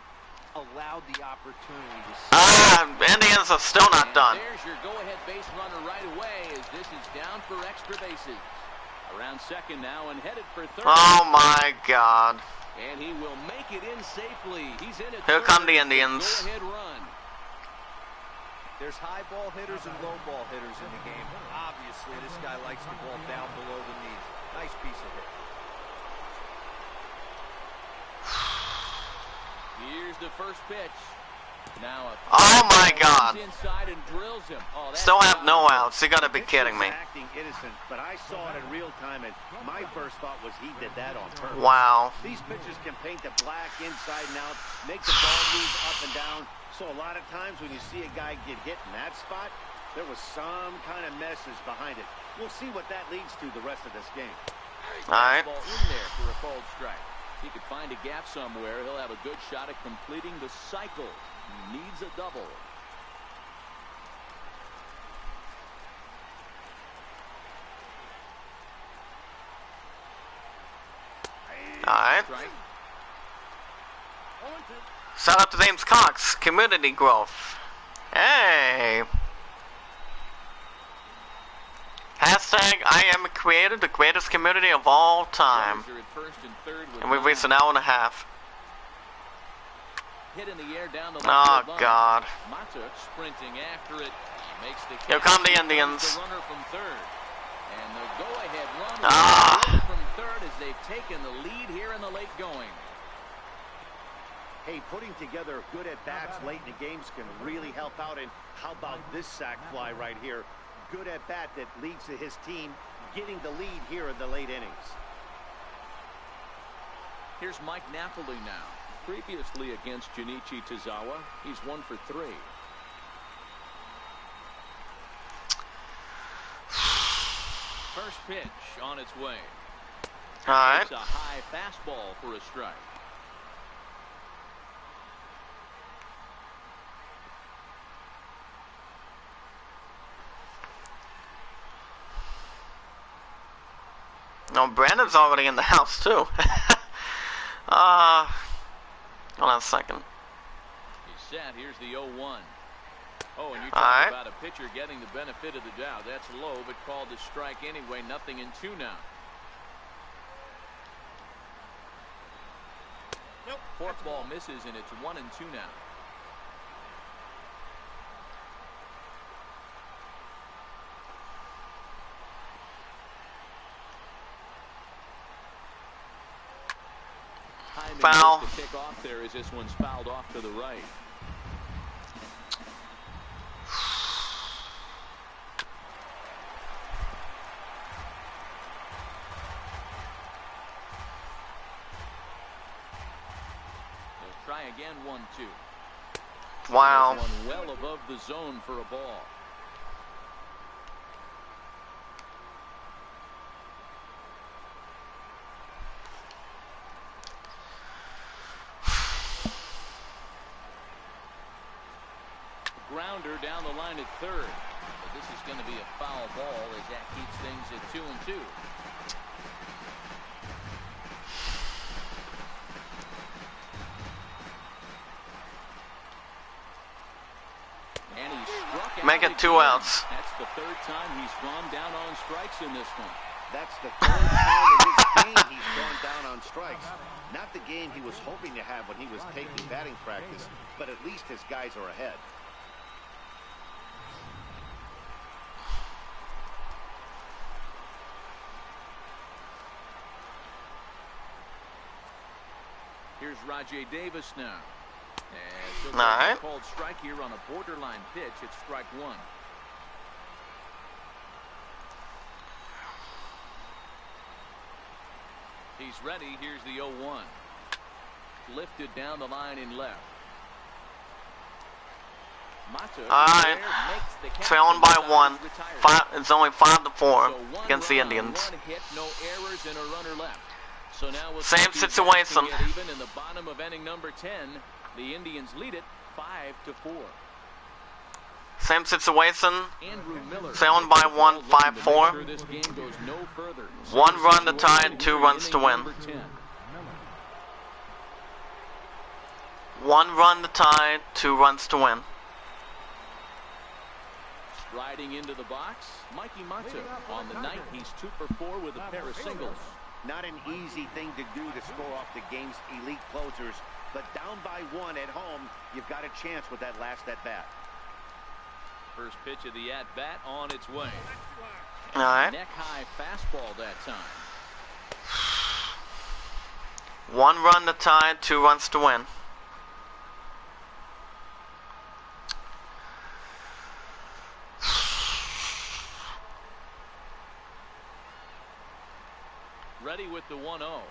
allowed the opportunity to Indians are still not done. There's your go-ahead base runner right away, as this is down for extra bases. Around second now and headed for third. Oh my God. And he will make it in safely. He's in at Here third. come the Indians. Go-ahead run. There's high ball hitters and low ball hitters in the game. Obviously, this guy likes the ball down below the knees. Nice piece of hit. Here's the first pitch. Now a Oh my God. inside and drills him. Oh, that's Still have no outs. You gotta be kidding me. Acting innocent, but I saw it in real time, and my first thought was he did that on purpose. Wow. These pitchers can paint the black inside and out, make the ball move up and down. So a lot of times when you see a guy get hit in that spot, there was some kind of message behind it. We'll see what that leads to the rest of this game. All right. Ball in there for a called strike. If he could find a gap somewhere, he'll have a good shot at completing the cycle. He needs a double. All right. Strike. Shout out to James Cox. Community growth. Hey. Hashtag I am a creator, the greatest community of all time. Runners are at first and third with And we've reached an hour and a half. hit in the air down the Oh left God. Mata sprinting after it. Makes the Here come the Indians. The runner from third. And the go-ahead run from third as they've taken the lead here in the late going. Hey, putting together good at-bats late in the games can really help out. And how about this sac fly right here? Good at-bat that leads to his team getting the lead here in the late innings. Here's Mike Napoli now. Previously against Junichi Tozawa, he's 1 for 3. First pitch on its way. All right. It's a high fastball for a strike. No, Brandon's already in the house too. Hold on a second. He's set. Here's the 0-1. Oh, and you All talk right. about a pitcher getting the benefit of the doubt. That's low, but called a strike anyway. Nothing in 2 now. Nope. Fourth ball misses, and it's 1 and 2 now. Foul. The kick off there as this one's fouled off to the right. They'll try again. 1-2. Wow. There's one well above the zone for a ball. Grounder down the line at third. But this is going to be a foul ball as that keeps things at 2 and 2. And he struck out. Make it 2 again. outs. That's the 3rd time he's gone down on strikes in this one. That's the 3rd time in his game he's gone down on strikes. Not the game he was hoping to have when he was taking batting practice, but at least his guys are ahead. Here's Rajay Davis now. And All right. called strike here on a borderline pitch. It's strike 1. He's ready. Here's the 0-1. Lifted down the line in left. Mata All right. makes the catch. Trailing by 1. Retires. It's only 5-4 So one against the run, Indians. 1 hit, no errors, and a runner left. So now we'll Same see if situation. they can get even in the bottom of inning number 10. The Indians lead it 5-4. Same situation. Andrew Miller Trailing by 1, 5-4. Sure this game goes no further. 1 run to tie, 2 runs to win. Number 10. 1 run to tie, 2 runs to win. Riding into the box, Mikey Mata. On the night, he's 2 for 4 with a pair of singles. Not an easy thing to do to score off the game's elite closers, but down by 1 at home, you've got a chance with that last at-bat. First pitch of the at-bat on its way. All right. Neck-high fastball that time. 1 run to tie, 2 runs to win. Ready with the 1-0.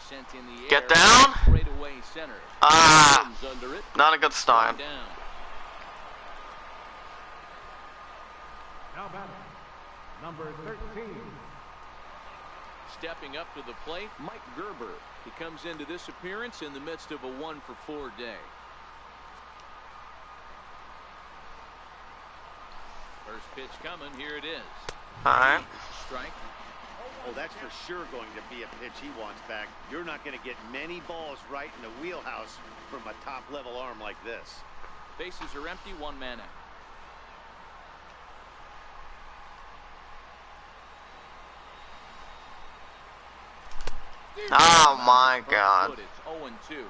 Sent in the air. Get down. Straight away center. Under it. Not a good start. Down. Now batting, number 13. Stepping up to the plate, Mike Gerber. He comes into this appearance in the midst of a 1 for 4 day. First pitch coming. Here it is. All right. Strike. Oh, that's for sure going to be a pitch he wants back. You're not going to get many balls right in the wheelhouse from a top-level arm like this. Bases are empty, 1 man out. Oh my God. It's 0-2.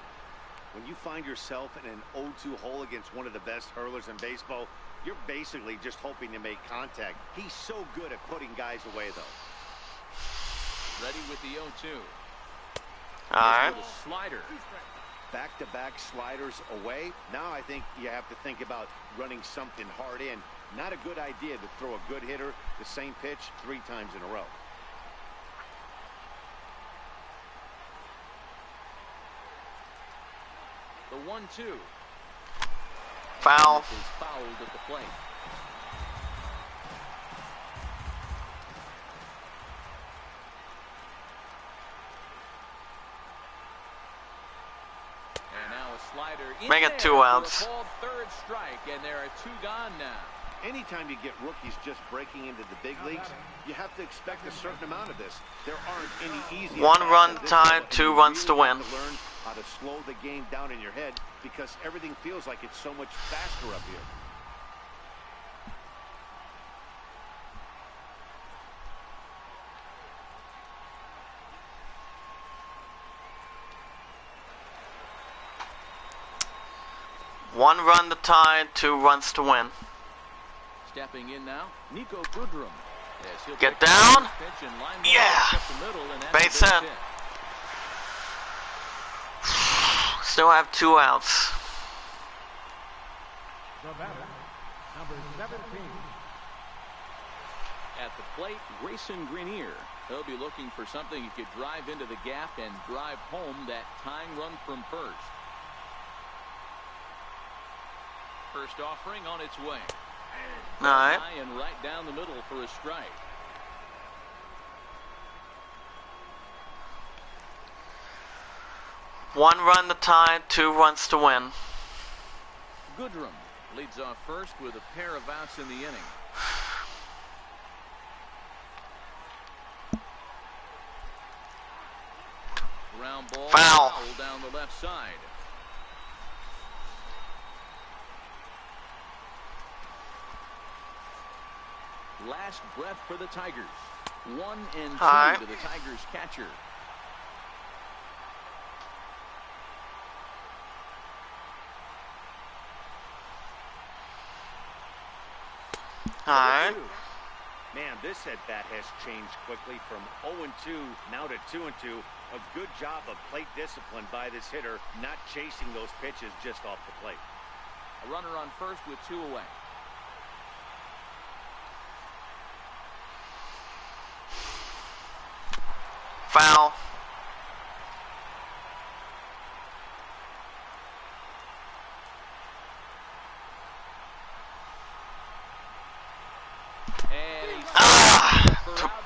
When you find yourself in an 0-2 hole against one of the best hurlers in baseball, you're basically just hoping to make contact. He's so good at putting guys away, though. Ready with the 0-2. All right. With a slider. Back-to-back sliders away. Now I think you have to think about running something hard in. Not a good idea to throw a good hitter the same pitch 3 times in a row. The 1-2. Foul. Is fouled at the plate. And now a slider in Make it 2 there outs. for a called 3rd strike, and there are 2 gone now. Anytime you get rookies just breaking into the big leagues, you have to expect a certain amount of this. There aren't any easy 1 run at this tie, level, and 2 you runs to really win. have to learn how to slow the game down in your head because everything feels like it's so much faster up here. One run to tie, 2 runs to win. Stepping in now, Nico Goodrum. Yes, he'll Get take down. the pitch and line Yeah. up the middle, and that's Base a base hit. hit. Still have 2 outs. The batter, number 17. At the plate, Grayson Greenier. He'll be looking for something he could drive into the gap and drive home that tying run from first. First offering on its way. All right. High and right down the middle for a strike. One run to tie, 2 runs to win. Goodrum leads off first with a pair of outs in the inning. Ground ball Foul. down the left side. Last breath for the Tigers. 1-2 Hi. to the Tigers catcher. All right. Man, this at-bat has changed quickly from 0-2 now to 2-2. A good job of plate discipline by this hitter, not chasing those pitches just off the plate. A runner on first with 2 away. Foul.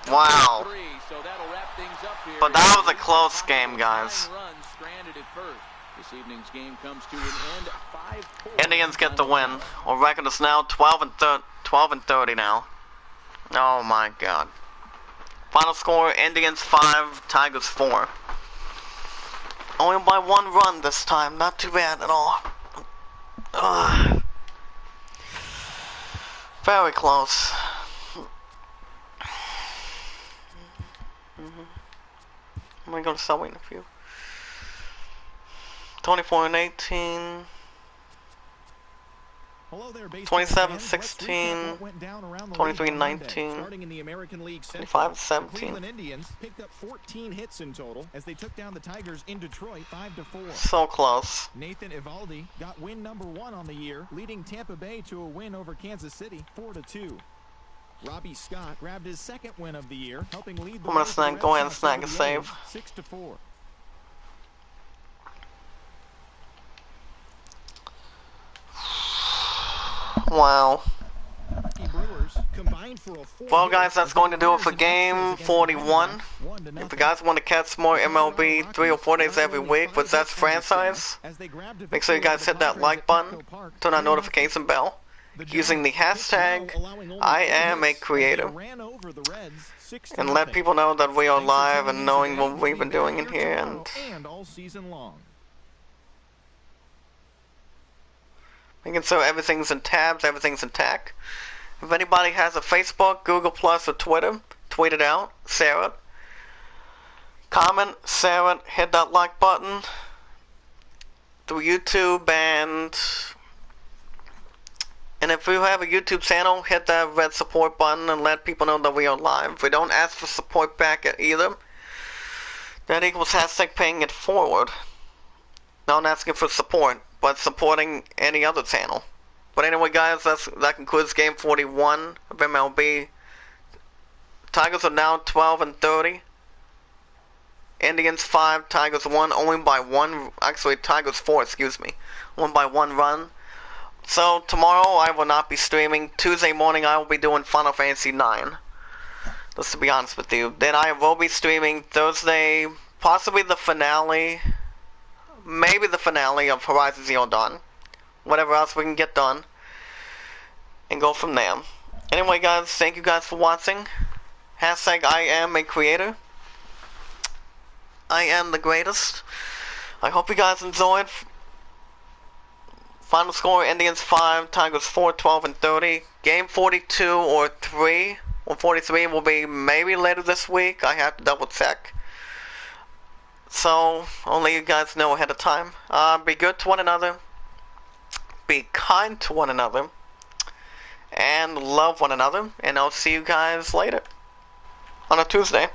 Wow. So that'll wrap things up here. But that was a close game, guys. 9 runs stranded at first. This evening's game comes to an end. 5-4. Indians get the win. Our record is now 12 and 30 now. Oh my God. Final score: Indians 5, Tigers 4. Only by 1 run this time. Not too bad at all. Very close. I'm gonna go to Subway in a few. 24 and 18. 27 16, 23 19, 25 17. Cleveland Indians picked up 14 hits in total as they took down the Tigers in Detroit 5-4. So close. Nathan Eovaldi got win number 1 on the year, leading Tampa Bay to a win over Kansas City 4-2. Robbie Scott grabbed his second win of the year, helping lead the I'm gonna go ahead and snag a save. 6-4. Wow. Well, guys, that's going to do it for game 41. If you guys want to catch more MLB 3 or 4 days every week with that franchise, make sure you guys hit that like button, turn on notification bell, using the hashtag #IamACreator, and let people know that we are live and knowing what we've been doing in here. And all season long. making sure everything's in tabs, everything's intact. If anybody has a Facebook, Google Plus, or Twitter, tweet it out, share it. Comment, share it, hit that like button. Through YouTube, and if you have a YouTube channel, hit that red support button and let people know that we are live. If we don't ask for support back either, that equals hashtag paying it forward. Not asking for support, but supporting any other channel. But anyway, guys, that concludes game 41 of MLB. Tigers are now 12 and 30. Indians 5, Tigers 1, only by 1. Actually, Tigers 4, excuse me. Won by 1 run. So tomorrow I will not be streaming. Tuesday morning I will be doing Final Fantasy 9. Just to be honest with you. Then I will be streaming Thursday, possibly the finale. Maybe the finale of Horizon Zero Dawn. Whatever else we can get done. And go from there. Anyway, guys, thank you guys for watching. Hashtag #IamACreator. I am the greatest. I hope you guys enjoyed. Final score, Indians 5, Tigers 4, 12 and 30. Game 42 or 3 or 43 will be maybe later this week. I have to double check. So, I'll let you guys know ahead of time. Be good to one another. Be kind to one another. And love one another. And I'll see you guys later. On a Tuesday.